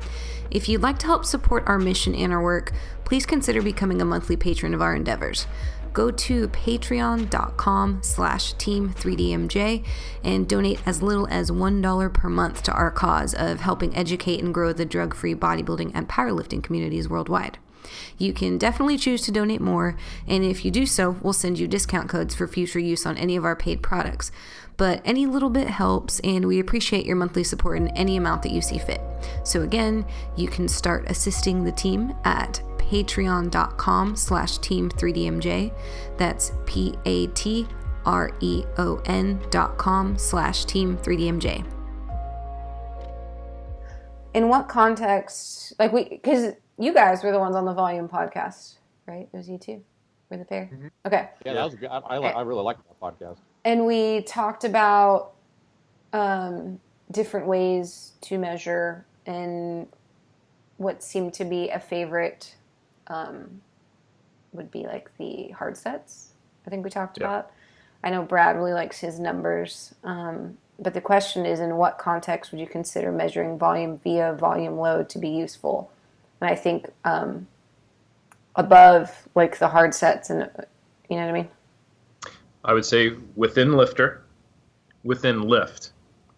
If you'd like to help support our mission and our work, please consider becoming a monthly patron of our endeavors. Go to patreon.com/team3dmj and donate as little as $1 per month to our cause of helping educate and grow the drug-free bodybuilding and powerlifting communities worldwide. You can definitely choose to donate more, and if you do so, we'll send you discount codes for future use on any of our paid products. But any little bit helps, and we appreciate your monthly support in any amount that you see fit. So again, you can start assisting the team at patreon.com/team3dmj. That's patreon.com/team3dmj. In what context, because you guys were the ones on the Volume podcast, right? It was you two, were the pair? Mm-hmm. Okay. Yeah, that was good. I really liked that podcast. And we talked about different ways to measure, and what seemed to be a favorite would be like the hard sets, I think we talked about. I know Brad really likes his numbers, but the question is, in what context would you consider measuring volume via volume load to be useful? And I think above like the hard sets, and you know what I mean? I would say within lift,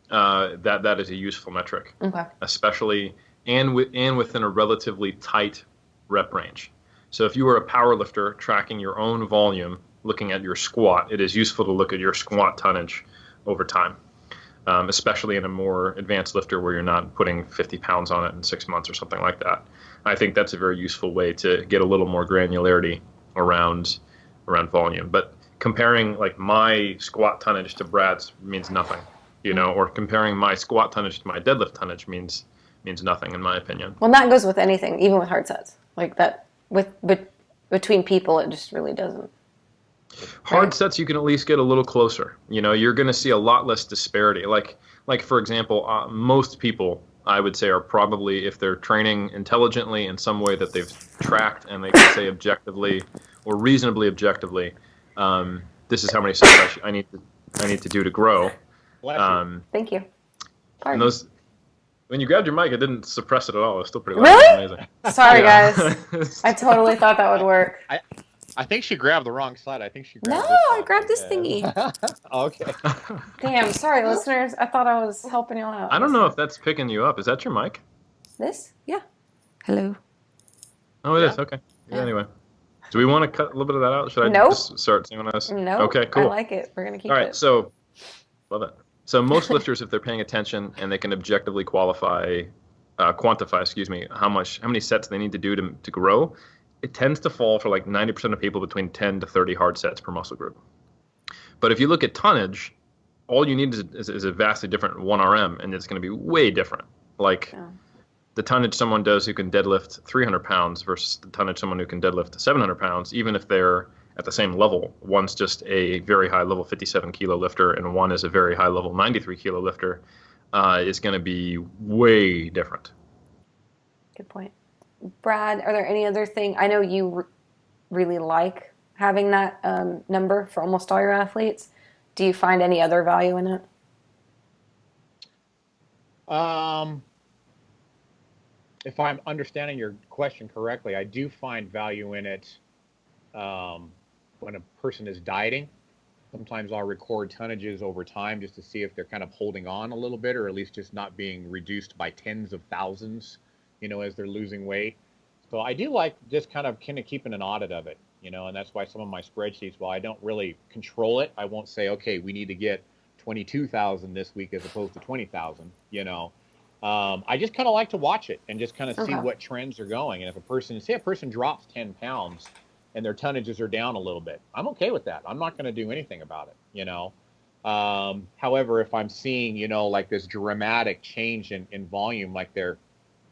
that is a useful metric, okay. Especially and within a relatively tight rep range. So if you are a power lifter tracking your own volume, looking at your squat, it is useful to look at your squat tonnage over time, especially in a more advanced lifter where you're not putting 50 pounds on it in 6 months or something like that. I think that's a very useful way to get a little more granularity around volume. But comparing like my squat tonnage to Brad's means nothing, or comparing my squat tonnage to my deadlift tonnage means nothing in my opinion. Well, that goes with anything, even with hard sets. Like that, between people, it just really doesn't. Hard sets, you can at least get a little closer. You're going to see a lot less disparity. Like for example, most people, I would say, are probably, if they're training intelligently in some way that they've tracked and they can say objectively or reasonably objectively, this is how many sets I need to do to grow. Thank you. And those, when you grabbed your mic, it didn't suppress it at all. It was still pretty loud. Really? Amazing. Sorry, guys. I totally thought that would work. I think she grabbed the wrong side. I think she grabbed No, this I grabbed this thingy. Okay. Damn, sorry, listeners. I thought I was helping y'all out. I don't know if that's picking you up. Is that your mic? This? Yeah. Hello. Oh, it is. Okay. Yeah. Anyway, do we want to cut a little bit of that out? Should I Nope. just start saying this? No. Okay. Cool. I like it. We're gonna keep All right. it. So, love it. So most lifters, if they're paying attention and they can objectively quantify, how many sets they need to do to grow, it tends to fall for like 90% of people between 10 to 30 hard sets per muscle group. But if you look at tonnage, all you need is a vastly different 1RM, and it's going to be way different. Like the tonnage someone does who can deadlift 300 pounds versus the tonnage someone who can deadlift 700 pounds, even if they're at the same level. One's just a very high level 57 kilo lifter, and one is a very high level 93 kilo lifter, is going to be way different. Good point. Brad, are there any other thing? I know you really like having that number for almost all your athletes. Do you find any other value in it? If I'm understanding your question correctly, I do find value in it when a person is dieting. Sometimes I'll record tonnages over time just to see if they're kind of holding on a little bit, or at least just not being reduced by tens of thousands, as they're losing weight. So I do like just kind of keeping an audit of it, and that's why some of my spreadsheets, while I don't really control it, I won't say, okay, we need to get 22,000 this week as opposed to 20,000, I just kind of like to watch it and just kind of see what trends are going. And if a person drops 10 pounds and their tonnages are down a little bit, I'm okay with that. I'm not going to do anything about it, However, if I'm seeing, like this dramatic change in volume, like they're,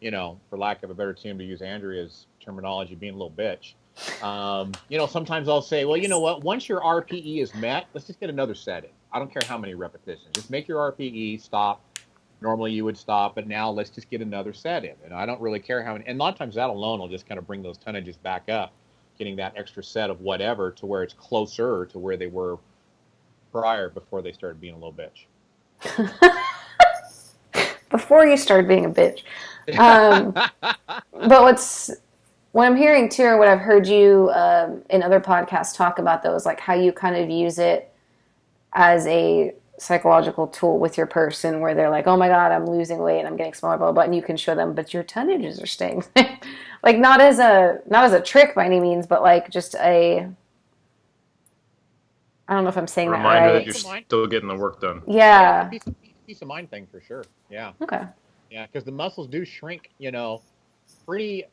for lack of a better term, to use Andrea's terminology, being a little bitch, sometimes I'll say, well, you know what, once your RPE is met, let's just get another set in. I don't care how many repetitions. Just make your RPE, stop. Normally you would stop, but now let's just get another set in. And I don't really care how many. And a lot of times that alone will just kind of bring those tonnages back up, getting that extra set of whatever to where it's closer to where they were before they started being a little bitch. Before you started being a bitch. But what I'm hearing too, or what I've heard you in other podcasts talk about, though, is like how you kind of use it as a psychological tool with your person, where they're like, oh my God, I'm losing weight and I'm getting smaller, blah, blah, and you can show them, but your tonnages are staying. Like not as a trick by any means, but like just I don't know if I'm saying that right. Reminder that you're still getting the work done. Yeah. Peace of mind thing for sure. Yeah. Okay. Yeah, because the muscles do shrink, pretty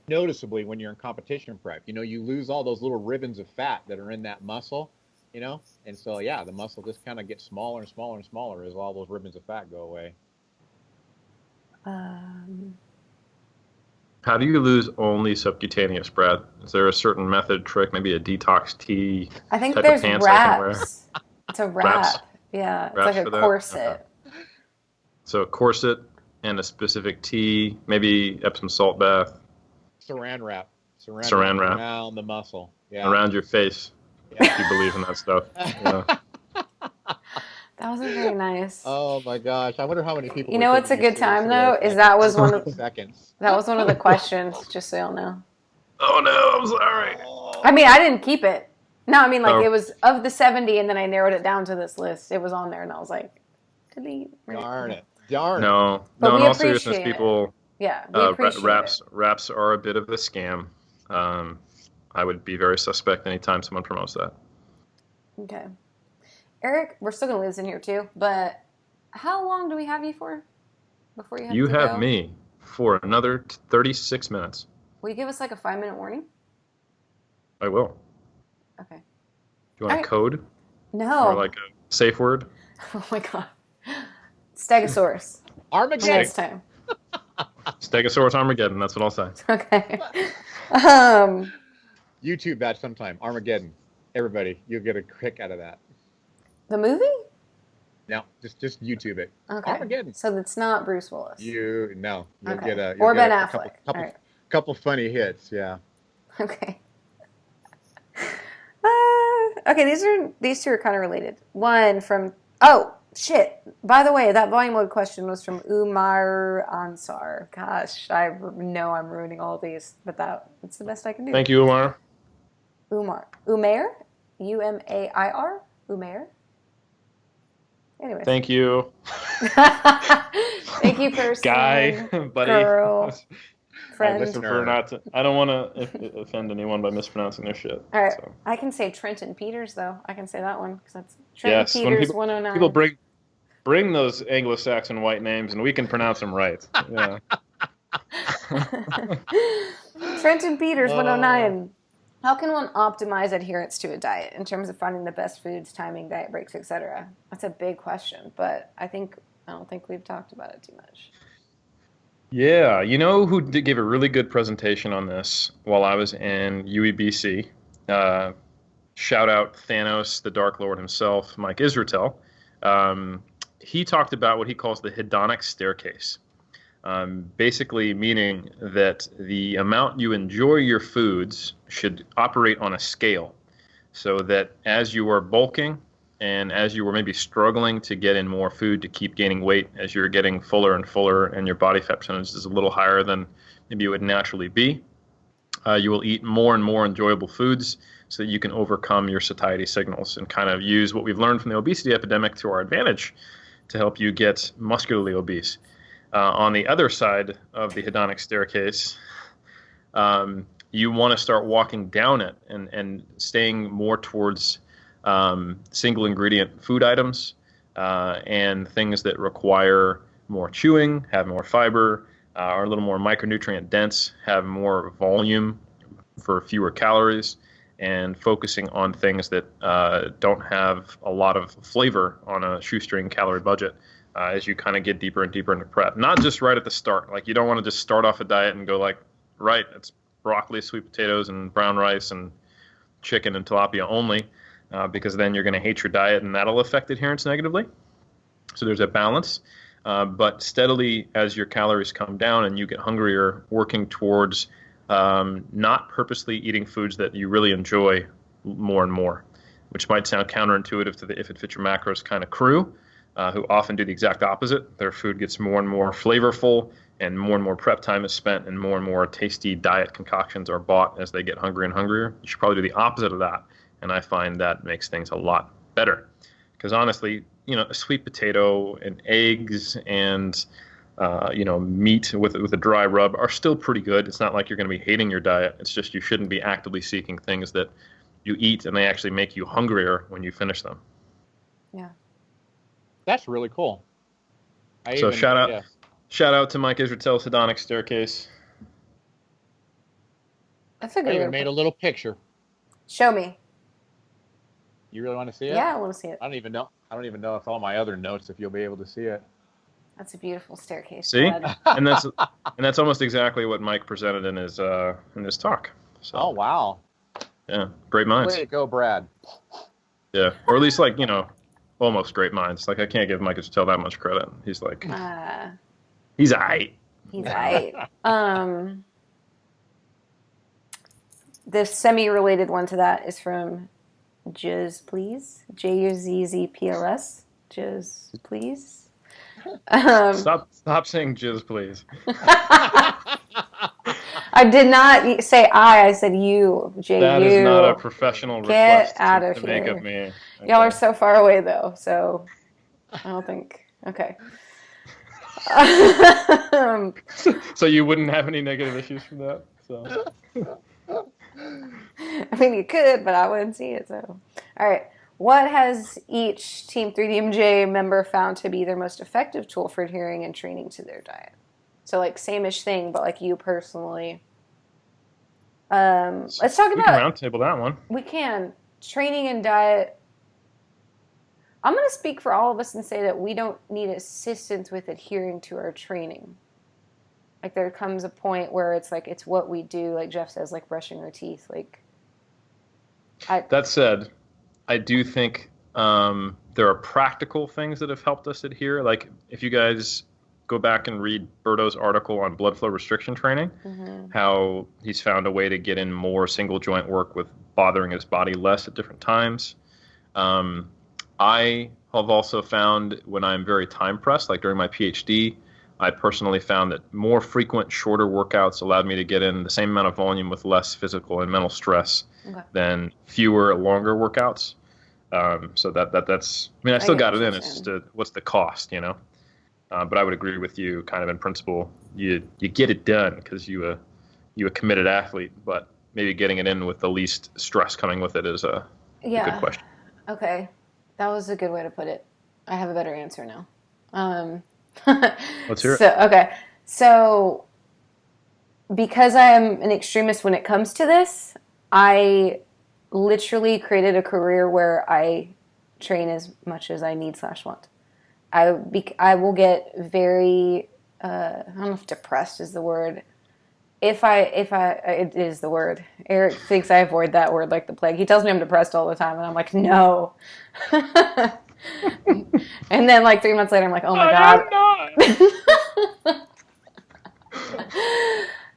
noticeably when you're in competition prep. You lose all those little ribbons of fat that are in that muscle, and so the muscle just kind of gets smaller and smaller and smaller as all those ribbons of fat go away. How do you lose only subcutaneous, Brad? Is there a certain method, trick, maybe a detox tea? I think type there's of pants I can wear? wraps. It's a wrap. Wraps? Yeah, it's Wraps like a for that? corset. Okay. So a corset and a specific tea, maybe Epsom salt bath. Saran wrap. Saran wrap around the muscle. Yeah. Around your face. Yeah. If you believe in that stuff. Yeah. That wasn't very nice. Oh my gosh! I wonder how many people. You know what's a good time though? Is that was one of seconds. That was one of the questions. Just so you'll know. Oh no! I'm sorry. I mean, I didn't keep it. No, I mean it was of the 70, and then I narrowed it down to this list. It was on there, and I was like, delete. Darn it! No, But no. we In all seriousness, appreciate people. Yeah, we appreciate it. Wraps are a bit of a scam. I would be very suspect anytime someone promotes that. Okay. Eric, we're still going to lose in here too, but how long do we have you for before you have You to have go? me for another 36 minutes. Will you give us like a 5-minute warning? I will. Okay. Do you want a code? No. Or like a safe word? Oh my God. Stegosaurus. Armageddon. Next time. Stegosaurus Armageddon, that's what I'll say. Okay. YouTube that sometime. Armageddon. Everybody, you'll get a kick out of that. The movie? No, just YouTube it. Okay. Armageddon. So it's not Bruce Willis. You'll Okay. get Or Ben Affleck. Couple funny hits, yeah. Okay. Okay, these two are kind of related. One from shit. By the way, that volume load question was from Umar Ansar. Gosh, I know I'm ruining all of these, but that's the best I can do. Thank you, Umar. Umair? Umair? Umair? Anyway. Thank you. Thank you, person. Guy, buddy. Girl. Friend. I don't want to offend anyone by mispronouncing their shit. All right. So. I can say Trenton Peters, though. I can say that one because that's Trenton Yes, Peters when 109. people bring those Anglo-Saxon white names, and we can pronounce them right. Yeah. Trenton Peters 109. How can one optimize adherence to a diet in terms of finding the best foods, timing, diet breaks, etc.? That's a big question, but I don't think we've talked about it too much. Yeah, you know who gave a really good presentation on this while I was in UEBC? Shout out Thanos, the Dark Lord himself, Mike Israetel. He talked about what he calls the hedonic staircase. Basically meaning that the amount you enjoy your foods should operate on a scale, so that as you are bulking and as you were maybe struggling to get in more food to keep gaining weight, as you're getting fuller and fuller and your body fat percentage is a little higher than maybe it would naturally be, you will eat more and more enjoyable foods so that you can overcome your satiety signals and kind of use what we've learned from the obesity epidemic to our advantage to help you get muscularly obese. On the other side of the hedonic staircase, you want to start walking down it and staying more towards single ingredient food items and things that require more chewing, have more fiber, are a little more micronutrient dense, have more volume for fewer calories, and focusing on things that don't have a lot of flavor on a shoestring calorie budget. As you kind of get deeper and deeper into prep. Not just right at the start. Like, you don't want to just start off a diet and go like, right, it's broccoli, sweet potatoes, and brown rice, and chicken and tilapia only, because then you're going to hate your diet, and that'll affect adherence negatively. So there's a balance. But steadily, as your calories come down and you get hungrier, working towards not purposely eating foods that you really enjoy more and more, which might sound counterintuitive to the if it fits your macros kind of crew. Who often do the exact opposite. Their food gets more and more flavorful, and more prep time is spent, and more tasty diet concoctions are bought as they get hungrier and hungrier. You should probably do the opposite of that, and I find that makes things a lot better. Because honestly, a sweet potato and eggs and meat with a dry rub are still pretty good. It's not like you're going to be hating your diet. It's just you shouldn't be actively seeking things that you eat and they actually make you hungrier when you finish them. Yeah. That's really cool. Shout out to Mike Israetel's hedonic staircase. That's a good. I even made a little picture. Show me. You really want to see it? Yeah, I want to see it. I don't even know if all my other notes, if you'll be able to see it. That's a beautiful staircase. See, and that's almost exactly what Mike presented in his talk. So, oh wow. Yeah, great minds. Way to go, Brad. Yeah, or at least almost great minds. Like, I can't give Mike Israetel that much credit. He's like, he's aight. He's aight. The semi-related one to that is from Jizz Please. JUZZPLS. Jizz Please. Stop saying jizz, please. I did not say I said you. J-U. That is not a professional request out of to here. make of me. Okay. Y'all are so far away, though, so I don't think. Okay. So you wouldn't have any negative issues from that? So. I mean, you could, but I wouldn't see it, so. All right. What has each Team 3DMJ member found to be their most effective tool for adhering and training to their diet? So, same-ish thing, but, you personally. Let's talk about... We can roundtable that one. We can. Training and diet. I'm going to speak for all of us and say that we don't need assistance with adhering to our training. There comes a point where it's it's what we do, like Jeff says, brushing our teeth. That said, I do think there are practical things that have helped us adhere. If you guys go back and read Berto's article on blood flow restriction training, how he's found a way to get in more single joint work with bothering his body less at different times. I have also found when I'm very time pressed, during my PhD, I personally found that more frequent, shorter workouts allowed me to get in the same amount of volume with less physical and mental stress than fewer, longer workouts. So that's, I still got it in. It's just what's the cost, But I would agree with you, kind of in principle. You get it done because you a committed athlete, but maybe getting it in with the least stress coming with it is a good question. Okay. That was a good way to put it. I have a better answer now. Let's hear it. Okay. So because I am an extremist when it comes to this, I literally created a career where I train as much as I need / want. I will get very, I don't know if depressed is the word. It is the word. Eric thinks I avoid that word like the plague. He tells me I'm depressed all the time, and I'm like, no. And then like 3 months later, I'm like, oh my God.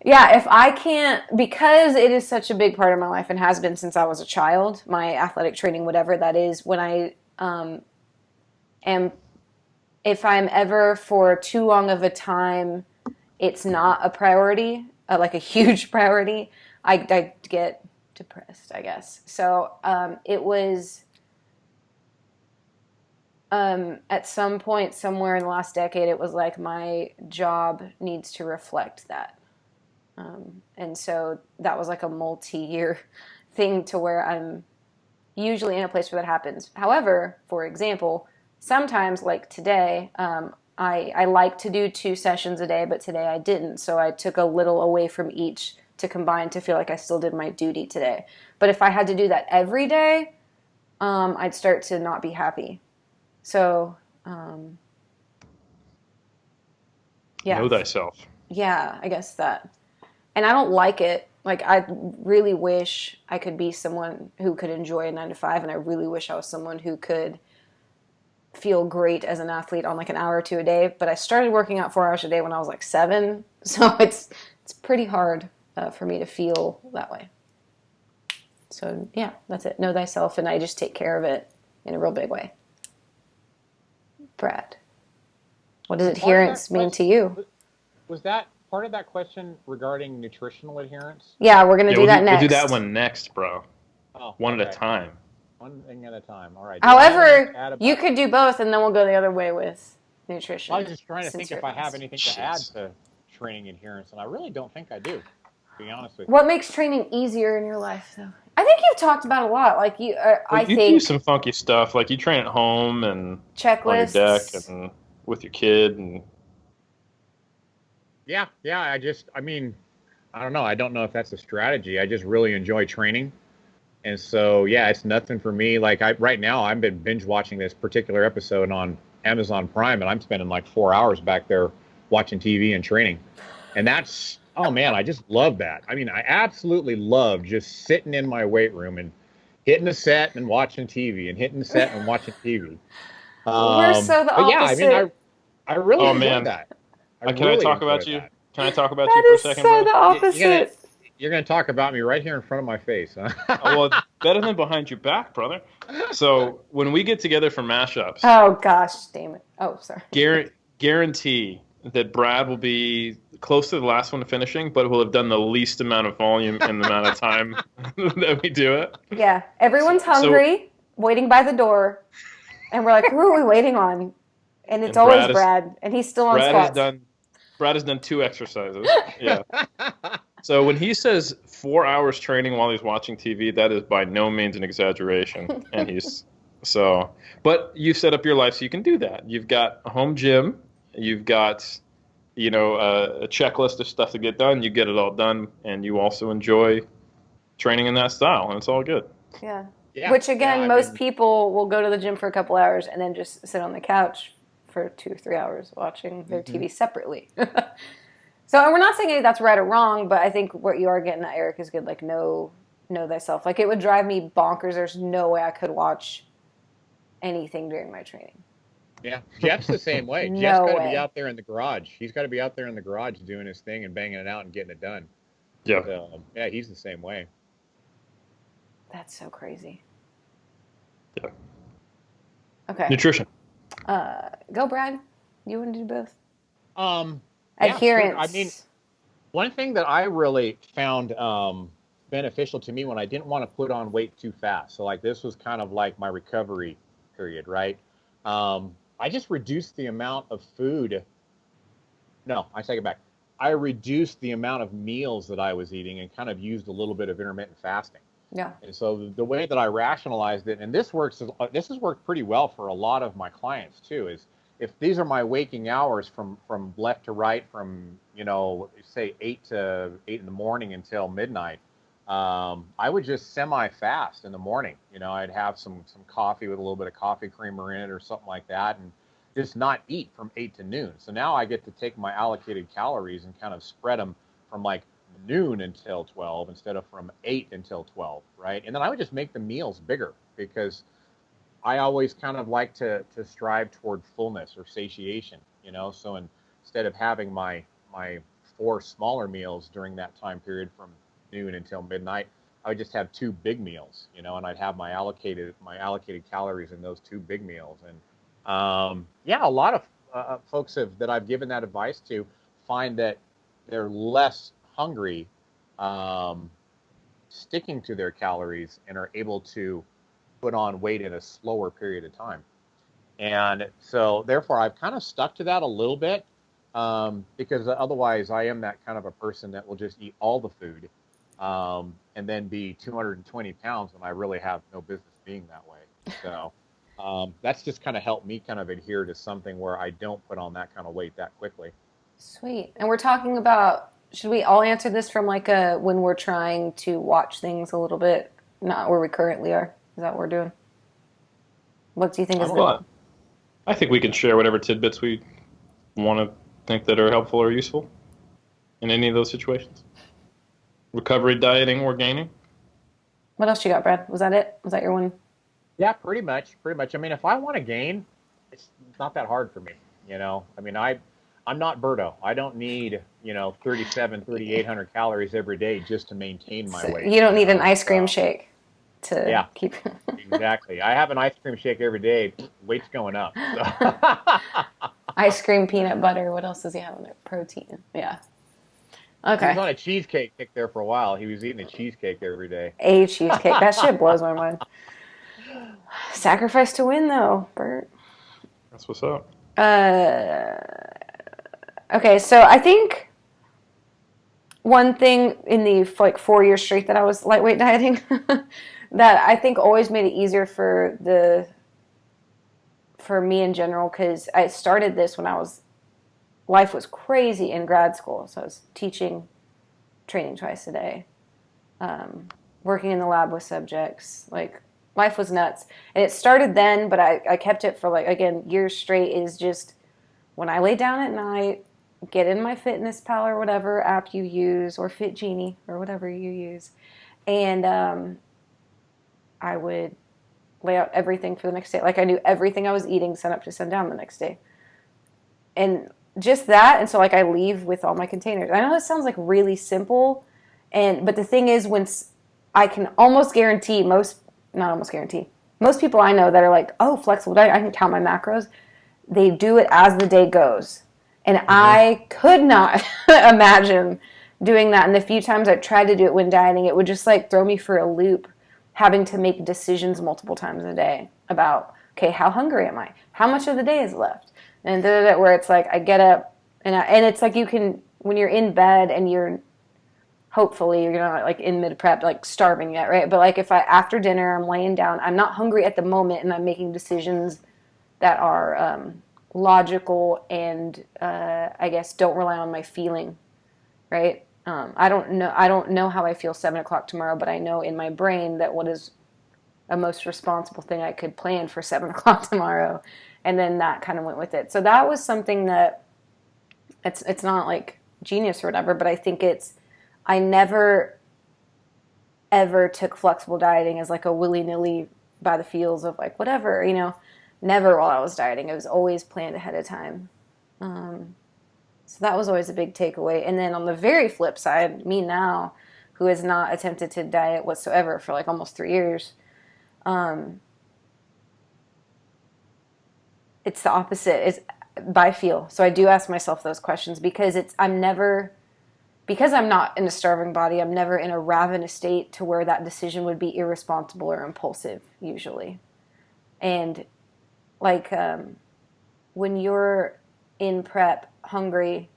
Yeah, if I can't, because it is such a big part of my life and has been since I was a child, my athletic training, whatever that is, when I am, if I'm ever for too long of a time, it's not a priority, like a huge priority, I get depressed, I guess. So it was at some point somewhere in the last decade, it was like my job needs to reflect that. And so that was like a multi-year thing to where I'm usually in a place where that happens. However, for example, sometimes like today, I like to do 2 sessions a day, but today I didn't. So I took a little away from each to combine to feel like I still did my duty today. But if I had to do that every day, I'd start to not be happy. So, yeah. Know thyself. Yeah, I guess that. And I don't like it. Like, I really wish I could be someone who could enjoy a 9 to 5, and I really wish I was someone who could feel great as an athlete on like an hour or 2 a day. But I started working out 4 hours a day when I was like 7, so it's pretty hard for me to feel that way. So yeah, that's it. Know thyself, and I just take care of it in a real big way. Brad, what does adherence mean to you? Was that part of that question regarding nutritional adherence? Yeah, we're going to do that next. We'll do that one next, bro. Oh, one at a time. One thing at a time. All right. However, you could do both, and then we'll go the other way with nutrition. I was just trying to think if I have anything to add to training adherence, and I really don't think I do, to be honest with you. What makes training easier in your life, though? I think you've talked about a lot. Like you, I think you do some funky stuff. Like you train at home and checklists on your deck and with your kid and. Yeah. I mean, I don't know. I don't know if that's a strategy. I just really enjoy training. And so, yeah, it's nothing for me. Like right now, I've been binge watching this particular episode on Amazon Prime, and I'm spending like 4 hours back there watching TV and training. And that's, oh man, I just love that. I mean, I absolutely love just sitting in my weight room and hitting a set and watching TV and hitting the set and watching TV. We're so the opposite. Yeah, I mean, I really enjoy that. Can I talk about you? Can I talk about you for a second, bro? That is so the opposite. You're going to talk about me right here in front of my face, huh? Well, better than behind your back, brother. So when we get together for mashups... Oh, gosh, damn it. Oh, sorry. Guarantee that Brad will be close to the last one finishing, but will have done the least amount of volume in the amount of time that we do it. Yeah. Everyone's hungry, waiting by the door, and we're like, who are we waiting on? And it's always Brad, and he's still on squats. Brad has done 2 exercises. Yeah. So when he says 4 hours training while he's watching TV, that is by no means an exaggeration. And but you set up your life so you can do that. You've got a home gym. You've got, a checklist of stuff to get done. You get it all done, and you also enjoy training in that style, and it's all good. Yeah. Which again, most people will go to the gym for a couple hours and then just sit on the couch for 2 or 3 hours watching their TV separately. So we're not saying that's right or wrong, but I think what you are getting at, Eric, is good. Like know thyself. Like it would drive me bonkers. There's no way I could watch anything during my training. Yeah, Jeff's the same way. Jeff's got to be out there in the garage. He's got to be out there in the garage doing his thing and banging it out and getting it done. Yeah. So, yeah, he's the same way. That's so crazy. Yeah. Okay. Nutrition. Go, Brad. You want to do both? Adherence. Sure. I mean, one thing that I really found beneficial to me when I didn't want to put on weight too fast. So like this was kind of like my recovery period, right? I just reduced the amount of food. No, I take it back. I reduced the amount of meals that I was eating and kind of used a little bit of intermittent fasting. Yeah. And so the way that I rationalized it, and this has worked pretty well for a lot of my clients too, is if these are my waking hours from left to right, from, say 8 in the morning until midnight, I would just semi-fast in the morning. I'd have some coffee with a little bit of coffee creamer in it or something like that, and just not eat from 8 to noon. So now I get to take my allocated calories and kind of spread them from like noon until 12 instead of from 8 until 12, right? And then I would just make the meals bigger, because I always kind of like to strive toward fullness or satiation, so instead of having my 4 smaller meals during that time period from noon until midnight, I would just have 2 big meals, and I'd have my allocated calories in those 2 big meals. And a lot of folks that I've given that advice to find that they're less hungry, sticking to their calories, and are able to put on weight in a slower period of time. And so therefore I've kind of stuck to that a little bit, because otherwise I am that kind of a person that will just eat all the food, and then be 220 pounds when I really have no business being that way. So that's just kind of helped me kind of adhere to something where I don't put on that kind of weight that quickly. Sweet. And we're talking about, should we all answer this from like when we're trying to watch things a little bit, not where we currently are? Is that what we're doing? What do you think is I think we can share whatever tidbits we want to think that are helpful or useful in any of those situations. Recovery, dieting, or gaining. What else you got, Brad? Was that it? Was that your one? Yeah, pretty much. I mean, if I want to gain, it's not that hard for me. I mean, I'm not Berto. I don't need, 3,800 calories every day just to maintain my weight. You don't need an ice cream shake to keep. Exactly. I have an ice cream shake every day. Weight's going up. So. Ice cream, peanut butter. What else does he have in there? Protein. Yeah. Okay. He was on a cheesecake kick there for a while. He was eating a cheesecake every day. A cheesecake. That shit blows my mind. Sacrifice to win, though, Bert. That's what's up. Okay, so I think one thing in the 4 year streak that I was lightweight dieting that I think always made it easier for me in general, because I started this when life was crazy in grad school. So I was teaching, training twice a day, working in the lab with subjects, like life was nuts. And it started then, but I kept it for years straight, is just when I lay down at night, get in my Fitness Pal or whatever app you use, or Fit Genie or whatever you use, and I would lay out everything for the next day. Like I knew everything I was eating sun up to sundown the next day. And just that, and so like I leave with all my containers. I know this sounds like really simple, but the thing is, when I can almost guarantee most people I know that are like, oh, flexible diet, I can count my macros. They do it as the day goes. And I could not imagine doing that. And the few times I tried to do it when dieting, it would just like throw me for a loop, having to make decisions multiple times a day about, okay, how hungry am I? How much of the day is left? And where it's like I get up and it's like you can, when you're in bed and hopefully you're not like in mid prep, like starving yet, right? But like if after dinner I'm laying down, I'm not hungry at the moment, and I'm making decisions that are logical and I guess don't rely on my feeling, right? I don't know how I feel 7 o'clock tomorrow, but I know in my brain that what is a most responsible thing I could plan for 7 o'clock tomorrow, and then that kind of went with it. So that was something that it's not like genius or whatever, but I think I never ever took flexible dieting as like a willy-nilly by the feels of like whatever, never while I was dieting. It was always planned ahead of time. So that was always a big takeaway. And then on the very flip side, me now, who has not attempted to diet whatsoever for like almost 3 years, it's the opposite. It's by feel. So I do ask myself those questions because I'm not in a starving body, I'm never in a ravenous state to where that decision would be irresponsible or impulsive usually. And like when you're in prep, hungry,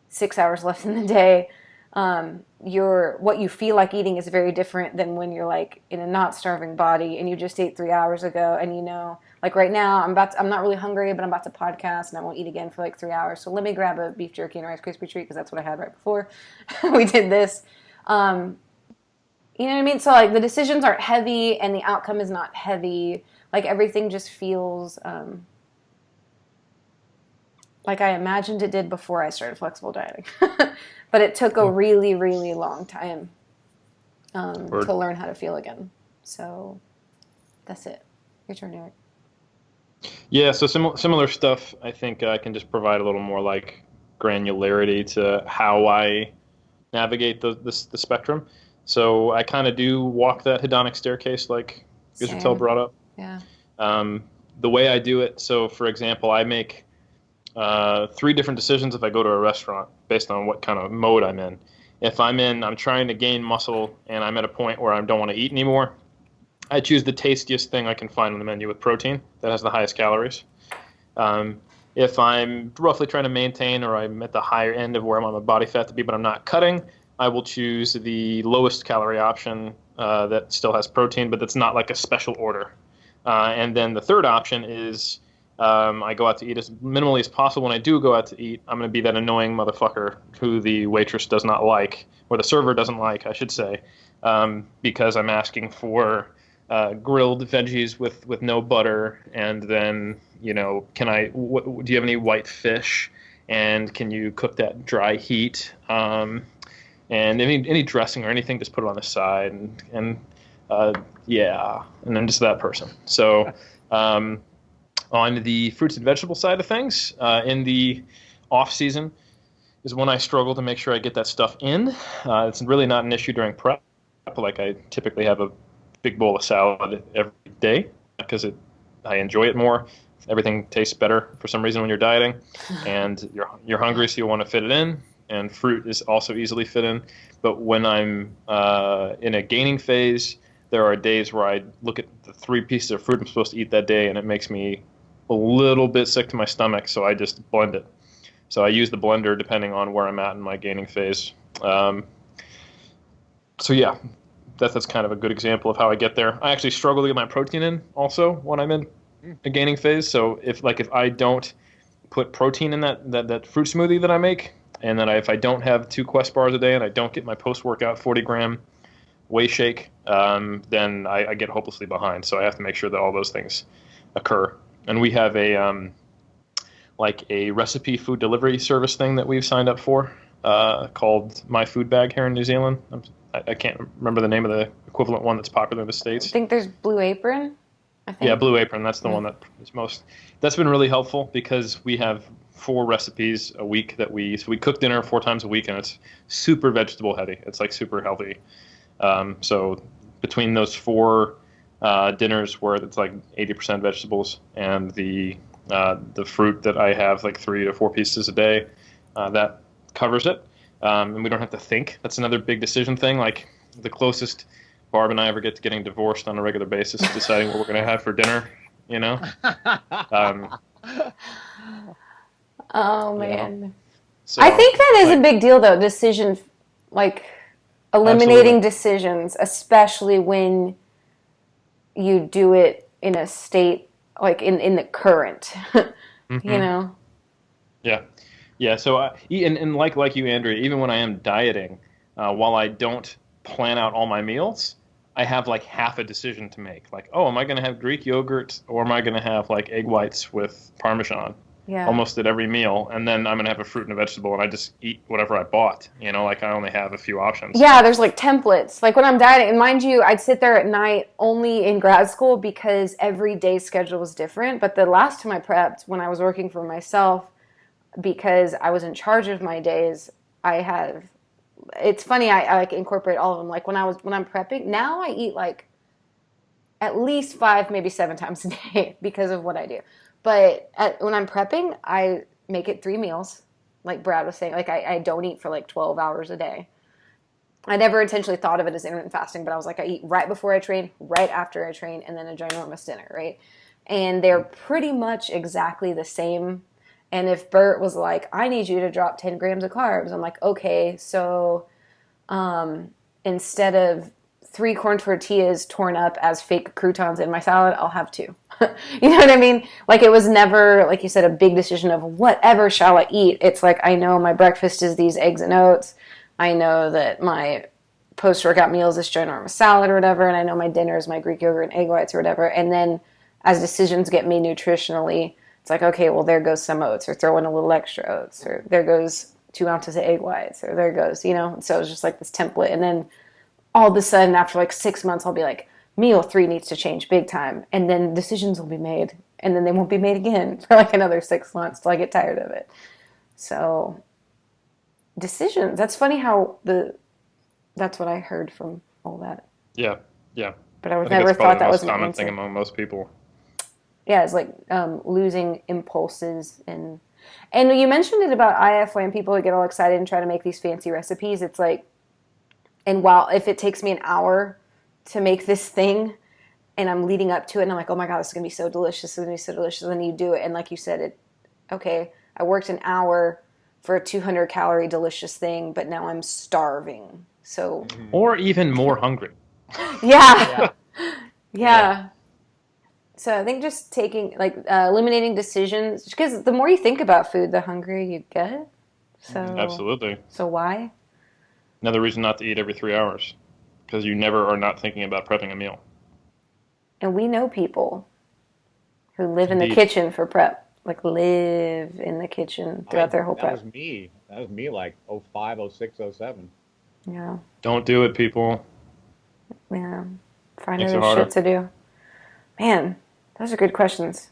6 hours left in the day, what you feel like eating is very different than when you're like in a not starving body and you just ate 3 hours ago, and you know, like right now I'm not really hungry, but I'm about to podcast and I won't eat again for like 3 hours. So let me grab a beef jerky and Rice Krispie treat because that's what I had right before we did this. You know what I mean? So like the decisions aren't heavy and the outcome is not heavy. Like everything just feels like I imagined it did before I started flexible dieting. But it took a really, really long time to learn how to feel again. So that's it. Your turn, Eric. Yeah, so similar stuff. I think I can just provide a little more like granularity to how I navigate the spectrum. So I kind of do walk that hedonic staircase like Guzertel brought up. Yeah. The way I do it, so for example, I make 3 different decisions if I go to a restaurant based on what kind of mode I'm in. If I'm trying to gain muscle and I'm at a point where I don't want to eat anymore, I choose the tastiest thing I can find on the menu with protein that has the highest calories. If I'm roughly trying to maintain or I'm at the higher end of where I want my body fat to be but I'm not cutting, I will choose the lowest calorie option that still has protein, but that's not like a special order. And then the third option is I go out to eat as minimally as possible. When I do go out to eat, I'm going to be that annoying motherfucker who the waitress does not like, or the server doesn't like, I should say, because I'm asking for grilled veggies with no butter, and then, you know, do you have any white fish, and can you cook that dry heat? And any dressing or anything, just put it on the side, and I'm just that person. So on the fruits and vegetable side of things, in the off season is when I struggle to make sure I get that stuff in. It's really not an issue during prep. Like I typically have a big bowl of salad every day because I enjoy it more. Everything tastes better for some reason when you're dieting, and you're hungry, so you want to fit it in. And fruit is also easily fit in. But when I'm in a gaining phase, there are days where I look at the 3 pieces of fruit I'm supposed to eat that day, and it makes me a little bit sick to my stomach, so I just blend it. So I use the blender depending on where I'm at in my gaining phase. So yeah, that's kind of a good example of how I get there. I actually struggle to get my protein in also when I'm in a gaining phase. So if I don't put protein in that fruit smoothie that I make, and then if I don't have 2 Quest bars a day and I don't get my post-workout 40-gram whey shake, then I get hopelessly behind. So I have to make sure that all those things occur. And we have a recipe food delivery service thing that we've signed up for called My Food Bag here in New Zealand. I can't remember the name of the equivalent one that's popular in the States. I think there's Blue Apron. Yeah, Blue Apron. That's the one that is most. That's been really helpful because we have 4 recipes a week that we cook dinner 4 times a week, and it's super vegetable heavy. It's like super healthy. So between those 4 dinners where it's like 80% vegetables and the fruit that I have like 3 to 4 pieces a day, that covers it. And we don't have to think. That's another big decision thing. Like the closest Barb and I ever get to getting divorced on a regular basis, deciding what we're going to have for dinner, you know? Oh, man. You know? So, I think that is a big deal, though, decision, like eliminating decisions, especially when you do it in a state, like in the current, you know? Yeah. Yeah, so and like you, Andrea, even when I am dieting, while I don't plan out all my meals, I have like half a decision to make. Like, oh, am I going to have Greek yogurt or am I going to have like egg whites with Parmesan? Yeah. Almost at every meal, and then I'm going to have a fruit and a vegetable, and I just eat whatever I bought. You know, like I only have a few options. Yeah, there's like templates. Like when I'm dieting, and mind you, I'd sit there at night only in grad school because every day's schedule was different. But the last time I prepped, when I was working for myself, because I was in charge of my days, it's funny, I like incorporate all of them. Like when I'm prepping, now I eat like at least 5, maybe 7 times a day because of what I do. But when I'm prepping, I make it 3 meals, like Brad was saying. Like I don't eat for like 12 hours a day. I never intentionally thought of it as intermittent fasting, but I was like, I eat right before I train, right after I train, and then a ginormous dinner, right? And they're pretty much exactly the same. And if Bert was like, I need you to drop 10 grams of carbs, I'm like, okay, so instead of 3 corn tortillas torn up as fake croutons in my salad, I'll have 2. You know what I mean? Like, it was never, like you said, a big decision of whatever shall I eat. It's like, I know my breakfast is these eggs and oats. I know that my post-workout meal is this ginormous salad or whatever, and I know my dinner is my Greek yogurt and egg whites or whatever. And then as decisions get made nutritionally, it's like, okay, well, there goes some oats, or throw in a little extra oats, or there goes 2 ounces of egg whites, or there goes, you know. So it's just like this template. And then all of a sudden, after like 6 months, I'll be like, meal 3 needs to change big time. And then decisions will be made, and then they won't be made again for like another 6 months till I get tired of it. So decisions, that's funny how that's what I heard from all that. Yeah, yeah. But I would never thought that was the most common thing among most people. Yeah, it's like losing impulses. And you mentioned it about IF when people get all excited and try to make these fancy recipes. It's like, and while if it takes me an hour to make this thing and I'm leading up to it and I'm like, oh my God, this is going to be so delicious. This is going to be so delicious. And then you do it. And like you said, okay, I worked an hour for a 200 calorie delicious thing, but now I'm starving. So, or even more hungry. Yeah. Yeah. So I think just taking, like, eliminating decisions, because the more you think about food, the hungrier you get. So Absolutely. So why? Another reason not to eat every 3 hours, because you never are not thinking about prepping a meal. And we know people who live in the kitchen for prep, like live in the kitchen throughout their whole prep. That was me like 05, 06, 07. Yeah. Don't do it, people. Yeah. Find other shit to do. Man, those are good questions.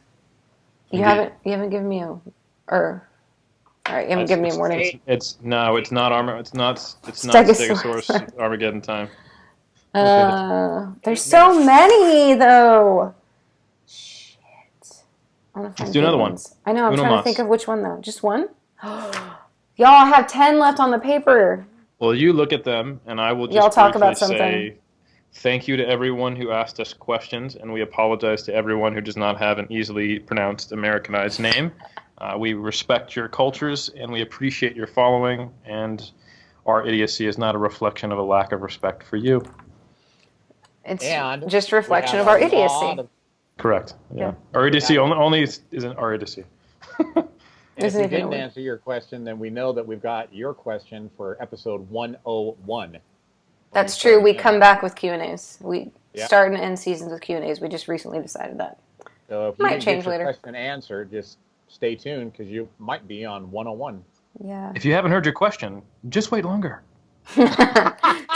You haven't given me all right, you haven't given me a warning. It's not Stegosaurus Armageddon time. There's so many though. Shit. Let's do another one. I know, I'm trying to think of which one though. Just one? Y'all have 10 left on the paper. Well, you look at them, and I will just Y'all talk about say something. thank you to everyone who asked us questions, and we apologize to everyone who does not have an easily pronounced Americanized name. We respect your cultures, and we appreciate your following, and our idiocy is not a reflection of a lack of respect for you. It's just a reflection of our idiocy. Correct. Yeah. Our idiocy only isn't our idiocy. If we didn't answer your question, then we know that we've got your question for episode 101. That's true. We come back with Q&As. We start and end seasons with Q&As. We just recently decided that. So if you might change later. Question answered, just stay tuned because you might be on 101. Yeah. If you haven't heard your question, just wait longer.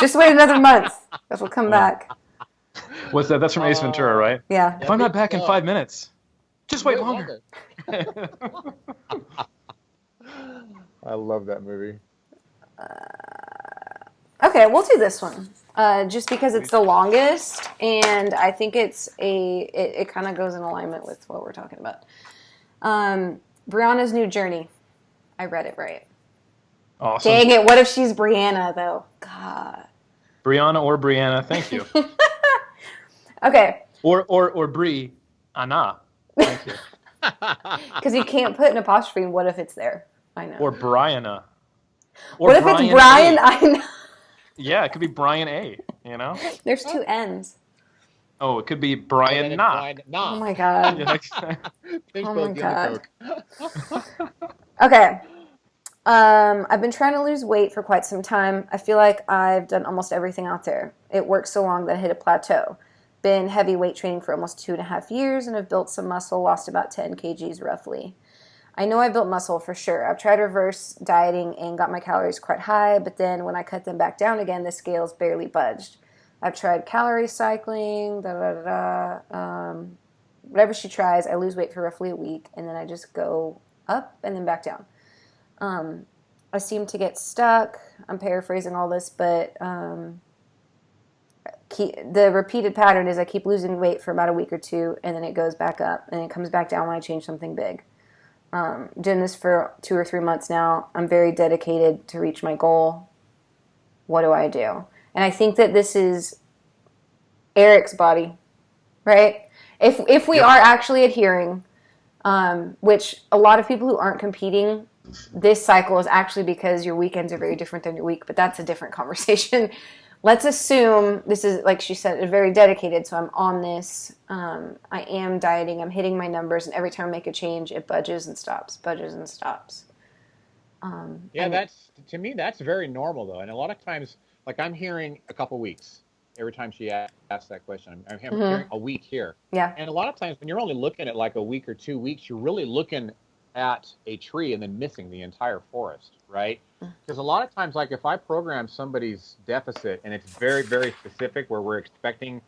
Just wait another month. Because we'll come back. What's that? That's from Ace Ventura, right? Yeah. If I'm not back in 5 minutes, just wait longer. I love that movie. Okay, we'll do this one. Just because it's the longest, and I think it kind of goes in alignment with what we're talking about. Brianna's New Journey. I read it right. Awesome. Dang it, what if she's Brianna, though? God. Brianna or Brianna, thank you. Okay. Or Brie, Anna, thank you. Because you can't put an apostrophe in what if it's there. I know. Or Brianna. Or what if it's Brian? I know. Yeah, it could be Brian A. You know. There's 2 N's. Oh, it could be Brian Knock. Oh my God. Oh my God. Okay. I've been trying to lose weight for quite some time. I feel like I've done almost everything out there. It worked so long that I hit a plateau. Been heavy weight training for almost 2.5 years and have built some muscle, lost about 10 kgs roughly. I know I built muscle for sure. I've tried reverse dieting and got my calories quite high, but then when I cut them back down again, the scales barely budged. I've tried calorie cycling, whatever she tries, I lose weight for roughly a week, and then I just go up and then back down. I seem to get stuck. I'm paraphrasing all this, but the repeated pattern is I keep losing weight for about a week or 2, and then it goes back up, and it comes back down when I change something big. Doing this for 2 or 3 months now. I'm very dedicated to reach my goal. What do I do? And I think that this is Eric's body, right? If we are actually adhering, which a lot of people who aren't competing, this cycle is actually because your weekends are very different than your week, but that's a different conversation. Let's assume this is, like she said, very dedicated, so I'm on this. I am dieting, I'm hitting my numbers, and every time I make a change, it budges and stops. That's, to me, that's very normal, though. And a lot of times, like, I'm hearing a couple weeks every time she asks that question. I'm hearing a week here. Yeah. And a lot of times when you're only looking at like a week or 2 weeks, you're really looking at a tree and then missing the entire forest, right? Because a lot of times, like if I program somebody's deficit and it's very, very specific where we're expecting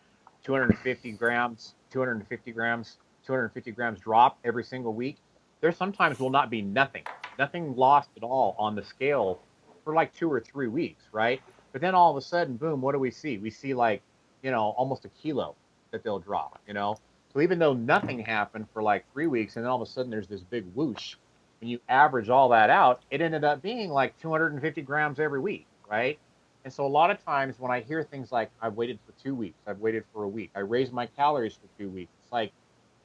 250 grams drop every single week, there sometimes will not be nothing lost at all on the scale for like 2 or 3 weeks, right? But then all of a sudden, boom, what do we see? We see like, almost a kilo that they'll drop, So even though nothing happened for like 3 weeks and then all of a sudden there's this big whoosh, when you average all that out, it ended up being like 250 grams every week, right? And so a lot of times when I hear things like, I've waited for 2 weeks, I've waited for a week, I raised my calories for 2 weeks, it's like,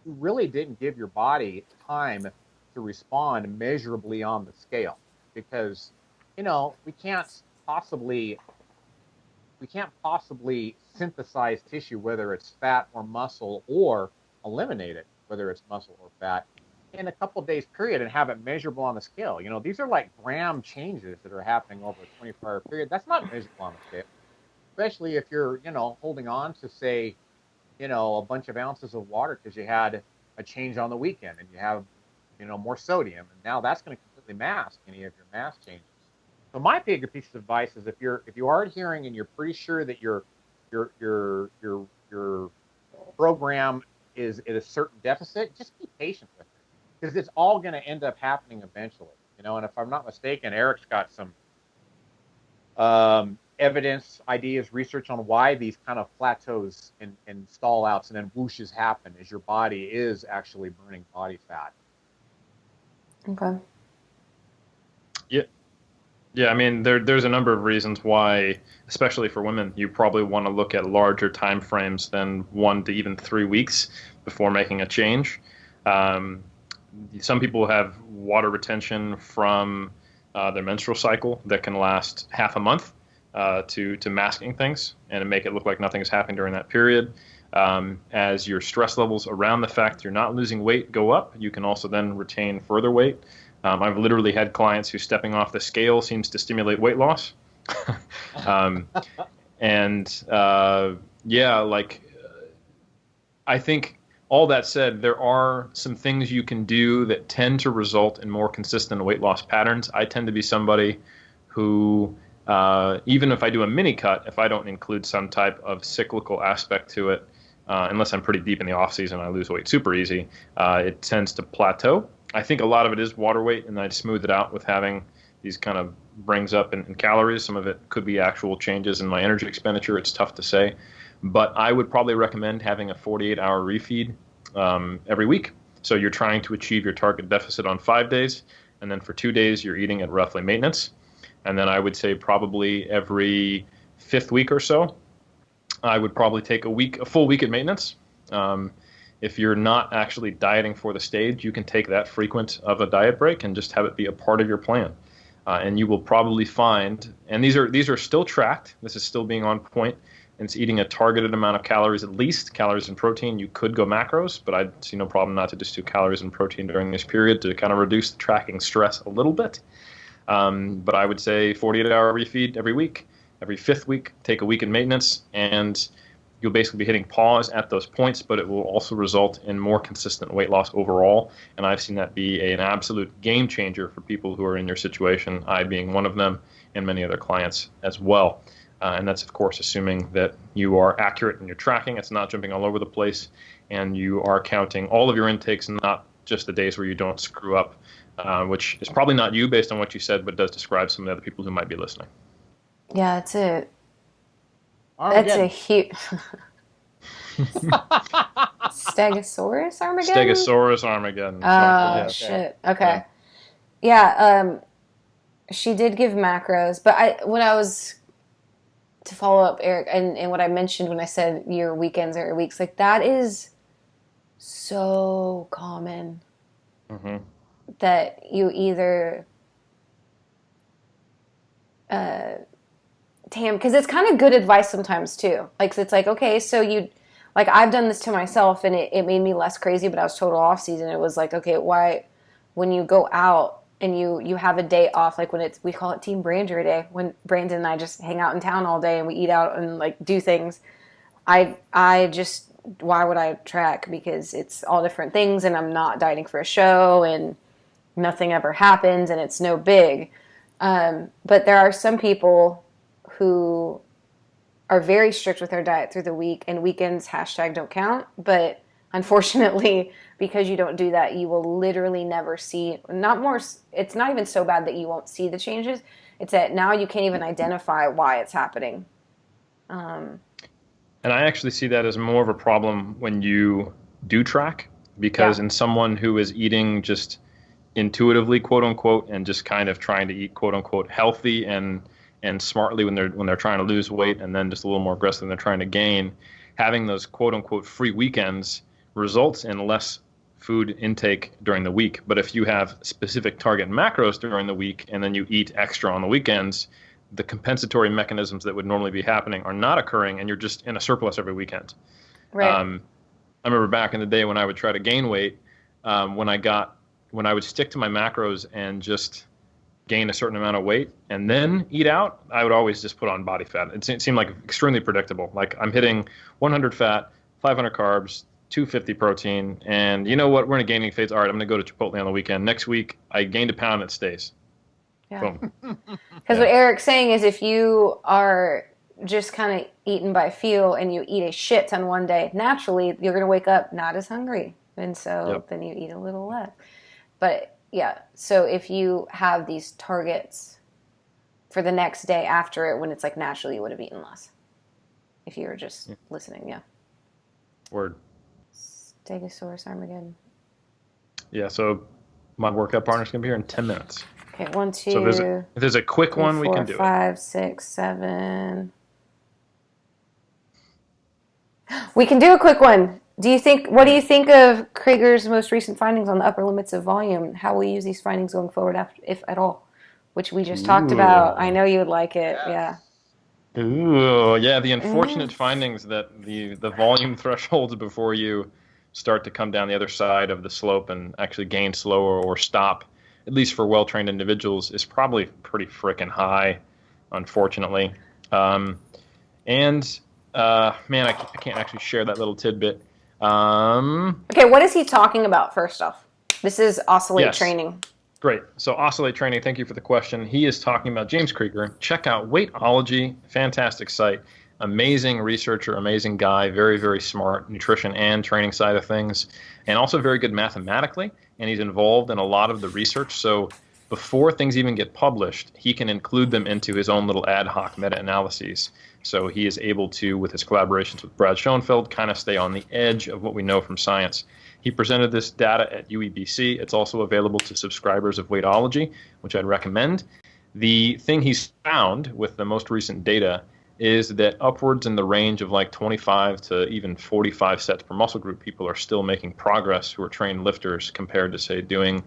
you really didn't give your body time to respond measurably on the scale because, we can't possibly synthesize tissue, whether it's fat or muscle, or eliminate it, whether it's muscle or fat, in a couple of days period and have it measurable on the scale. These are like gram changes that are happening over a 24-hour period. That's not measurable on the scale, especially if you're, holding on to, say, a bunch of ounces of water because you had a change on the weekend and you have, more sodium, and now that's going to completely mask any of your mass changes. So my bigger piece of advice is if you are adhering and you're pretty sure that your program is at a certain deficit, just be patient with it because it's all going to end up happening eventually. And if I'm not mistaken, Eric's got some evidence, ideas, research on why these kind of plateaus and stall outs and then whooshes happen as your body is actually burning body fat. Okay. Yeah, I mean, there's a number of reasons why, especially for women, you probably want to look at larger time frames than 1 to even 3 weeks before making a change. Some people have water retention from their menstrual cycle that can last half a month to masking things and make it look like nothing is happening during that period. As your stress levels around the fact you're not losing weight go up, you can also then retain further weight. I've literally had clients who stepping off the scale seems to stimulate weight loss. I think all that said, there are some things you can do that tend to result in more consistent weight loss patterns. I tend to be somebody who, even if I do a mini cut, if I don't include some type of cyclical aspect to it, unless I'm pretty deep in the off season, I lose weight super easy. It tends to plateau. I think a lot of it is water weight, and I smooth it out with having these kind of brings up in calories. Some of it could be actual changes in my energy expenditure. It's tough to say. But I would probably recommend having a 48-hour refeed every week. So you're trying to achieve your target deficit on 5 days, and then for 2 days you're eating at roughly maintenance. And then I would say probably every 5th week or so, I would probably take a full week at maintenance. If you're not actually dieting for the stage, you can take that frequent of a diet break and just have it be a part of your plan. And you will probably find, and these are still tracked, this is still being on point, and it's eating a targeted amount of calories, at least calories and protein. You could go macros, but I'd see no problem not to just do calories and protein during this period to kind of reduce the tracking stress a little bit. But I would say 48-hour refeed every week. Every 5th week, take a week in maintenance, and you'll basically be hitting pause at those points, but it will also result in more consistent weight loss overall. And I've seen that be an absolute game changer for people who are in your situation, I being one of them, and many other clients as well. And that's, of course, assuming that you are accurate in your tracking. It's not jumping all over the place, and you are counting all of your intakes, not just the days where you don't screw up, which is probably not you based on what you said, but does describe some of the other people who might be listening. Yeah, that's it. Armageddon. That's a huge Stegosaurus Armageddon? Stegosaurus Armageddon. Oh, shit. Okay. Yeah, she did give macros, but when I was to follow up, Eric, and what I mentioned when I said your weekends or your weeks, like that is so common that you either because it's kind of good advice sometimes too. Like it's like, okay, so like I've done this to myself and it made me less crazy, but I was total off season. It was like, okay, why when you go out and you have a day off, like when we call it Team Brander Day, when Brandon and I just hang out in town all day and we eat out and like do things. I just, why would I track? Because it's all different things and I'm not dieting for a show and nothing ever happens and it's no big. But there are some people who are very strict with their diet through the week and weekends #don't count. But unfortunately, because you don't do that, you will literally never see, it's not even so bad that you won't see the changes. It's that now you can't even identify why it's happening. And I actually see that as more of a problem when you do track, because in someone who is eating just intuitively, quote unquote, and just kind of trying to eat, quote unquote, healthy and smartly when they're trying to lose weight, and then just a little more aggressive when they're trying to gain, having those quote unquote free weekends results in less food intake during the week. But if you have specific target macros during the week and then you eat extra on the weekends, the compensatory mechanisms that would normally be happening are not occurring, and you're just in a surplus every weekend. Right. I remember back in the day when I would try to gain weight, when I would stick to my macros and just gain a certain amount of weight and then eat out, I would always just put on body fat. It seemed like extremely predictable. Like I'm hitting 100 fat, 500 carbs, 250 protein, and you know what? We're in a gaining phase. All right, I'm going to go to Chipotle on the weekend. Next week, I gained a pound, it stays. Yeah. Boom. Because what Eric's saying is if you are just kind of eating by feel and you eat a shit ton one day, naturally you're going to wake up not as hungry. And so then you eat a little less. But yeah, so if you have these targets for the next day after it, when it's like naturally you would have eaten less. If you were just listening, Word. Stegosaurus Armageddon. Yeah, so my workout partner's going to be here in 10 minutes. Okay, 1, 2. So if there's a quick 3, one, 4, we can do 5, 6, 7. We can do a quick one. What do you think of Krieger's most recent findings on the upper limits of volume? How will you use these findings going forward, if at all? Which we just talked about. I know you would like it. Yeah. Ooh, yeah. The unfortunate findings that the volume thresholds before you start to come down the other side of the slope and actually gain slower or stop, at least for well-trained individuals, is probably pretty frickin' high, unfortunately. Man, I can't actually share that little tidbit. Okay, what is he talking about, first off? This is oscillate training. Great. So oscillate training, thank you for the question. He is talking about James Krieger. Check out Weightology, fantastic site. Amazing researcher, amazing guy, very, very smart, nutrition and training side of things, and also very good mathematically, and he's involved in a lot of the research. So before things even get published, he can include them into his own little ad hoc meta-analyses. So he is able to, with his collaborations with Brad Schoenfeld, kind of stay on the edge of what we know from science. He presented this data at UEBC. It's also available to subscribers of Weightology, which I'd recommend. The thing he's found with the most recent data is that upwards in the range of like 25 to even 45 sets per muscle group, people are still making progress who are trained lifters compared to, say, doing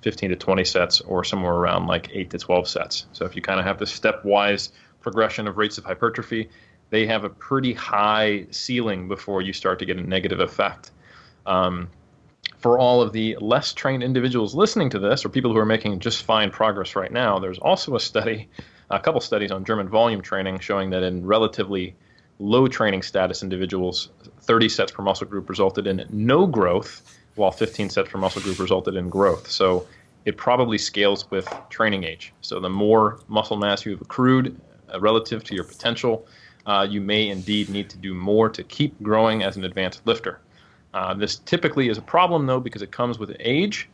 15 to 20 sets or somewhere around like 8 to 12 sets. So if you kind of have this stepwise progression of rates of hypertrophy, they have a pretty high ceiling before you start to get a negative effect. For all of the less trained individuals listening to this, or people who are making just fine progress right now, there's also a couple studies on German volume training showing that in relatively low training status individuals, 30 sets per muscle group resulted in no growth, while 15 sets per muscle group resulted in growth. So it probably scales with training age. So the more muscle mass you've accrued relative to your potential, you may indeed need to do more to keep growing as an advanced lifter. This typically is a problem, though, because it comes with age.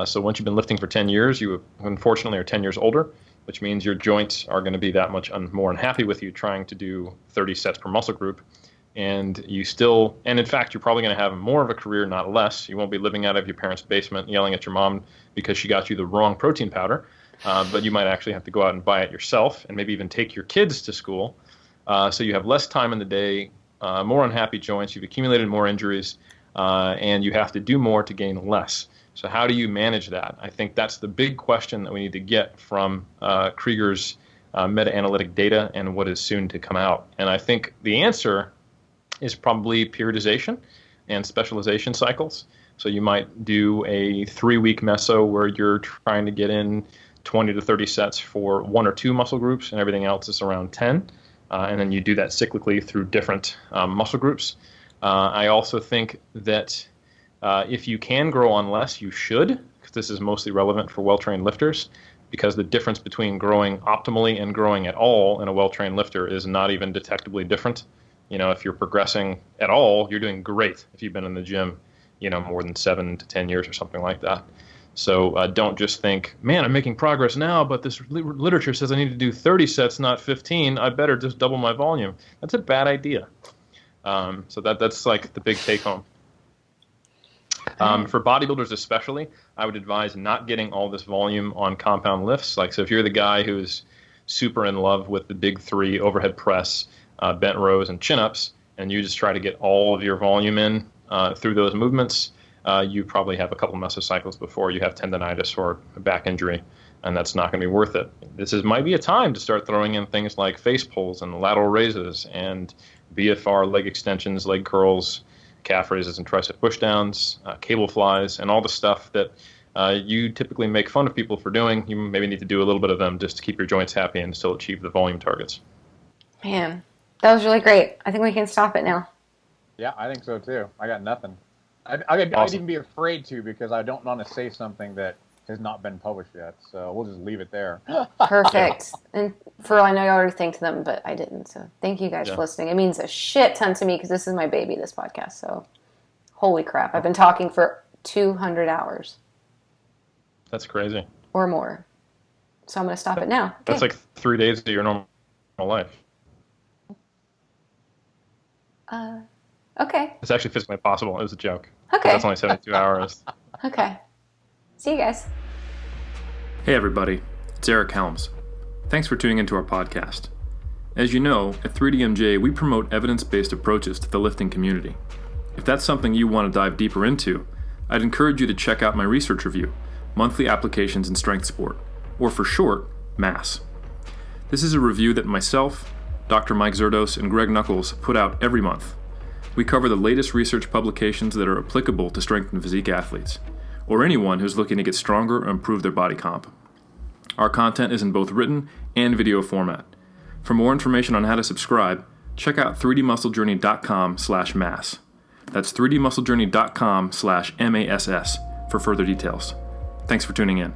So once you've been lifting for 10 years, you unfortunately are 10 years older, which means your joints are going to be that much more unhappy with you trying to do 30 sets per muscle group. And in fact, you're probably going to have more of a career, not less. You won't be living out of your parents' basement yelling at your mom because she got you the wrong protein powder. But you might actually have to go out and buy it yourself and maybe even take your kids to school So you have less time in the day, more unhappy joints, you've accumulated more injuries, and you have to do more to gain less. So how do you manage that? I think that's the big question that we need to get from Krieger's meta-analytic data and what is soon to come out. And I think the answer is probably periodization and specialization cycles. So you might do a 3-week meso where you're trying to get in 20 to 30 sets for 1 or 2 muscle groups, and everything else is around 10. And then you do that cyclically through different muscle groups. I also think that if you can grow on less, you should, because this is mostly relevant for well-trained lifters, because the difference between growing optimally and growing at all in a well-trained lifter is not even detectably different. If you're progressing at all, you're doing great if you've been in the gym, more than 7 to 10 years or something like that. So don't just think, man, I'm making progress now, but this literature says I need to do 30 sets, not 15. I better just double my volume. That's a bad idea. So that's like the big take home. For bodybuilders especially, I would advise not getting all this volume on compound lifts. So if you're the guy who's super in love with the big 3 overhead press, bent rows, and chin-ups, and you just try to get all of your volume in through those movements, you probably have a couple mesocycles before you have tendonitis or a back injury, and that's not going to be worth it. Might be a time to start throwing in things like face pulls and lateral raises and BFR leg extensions, leg curls, calf raises and tricep pushdowns, cable flies, and all the stuff that you typically make fun of people for doing. You maybe need to do a little bit of them just to keep your joints happy and still achieve the volume targets. Man, that was really great. I think we can stop it now. Yeah, I think so too. I got nothing. I'd even be afraid to, because I don't want to say something that has not been published yet. So we'll just leave it there. Perfect. And for all I know, I already thanked them, but I didn't. So thank you guys for listening. It means a shit ton to me because this is my baby, this podcast. So holy crap. I've been talking for 200 hours. That's crazy. Or more. So I'm going to stop it now. Okay. That's like 3 days of your normal life. Okay. It's actually physically impossible. It was a joke. Okay. That's only 72 hours. Okay. See you guys. Hey everybody, it's Eric Helms. Thanks for tuning into our podcast. As you know, at 3DMJ we promote evidence-based approaches to the lifting community. If that's something you want to dive deeper into, I'd encourage you to check out my research review, Monthly Applications in Strength Sport, or for short, MASS. This is a review that myself, Dr. Mike Zerdos, and Greg Knuckles put out every month. We cover the latest research publications that are applicable to strength and physique athletes, or anyone who's looking to get stronger or improve their body comp. Our content is in both written and video format. For more information on how to subscribe, check out 3dmusclejourney.com/mass. That's 3dmusclejourney.com/MASS for further details. Thanks for tuning in.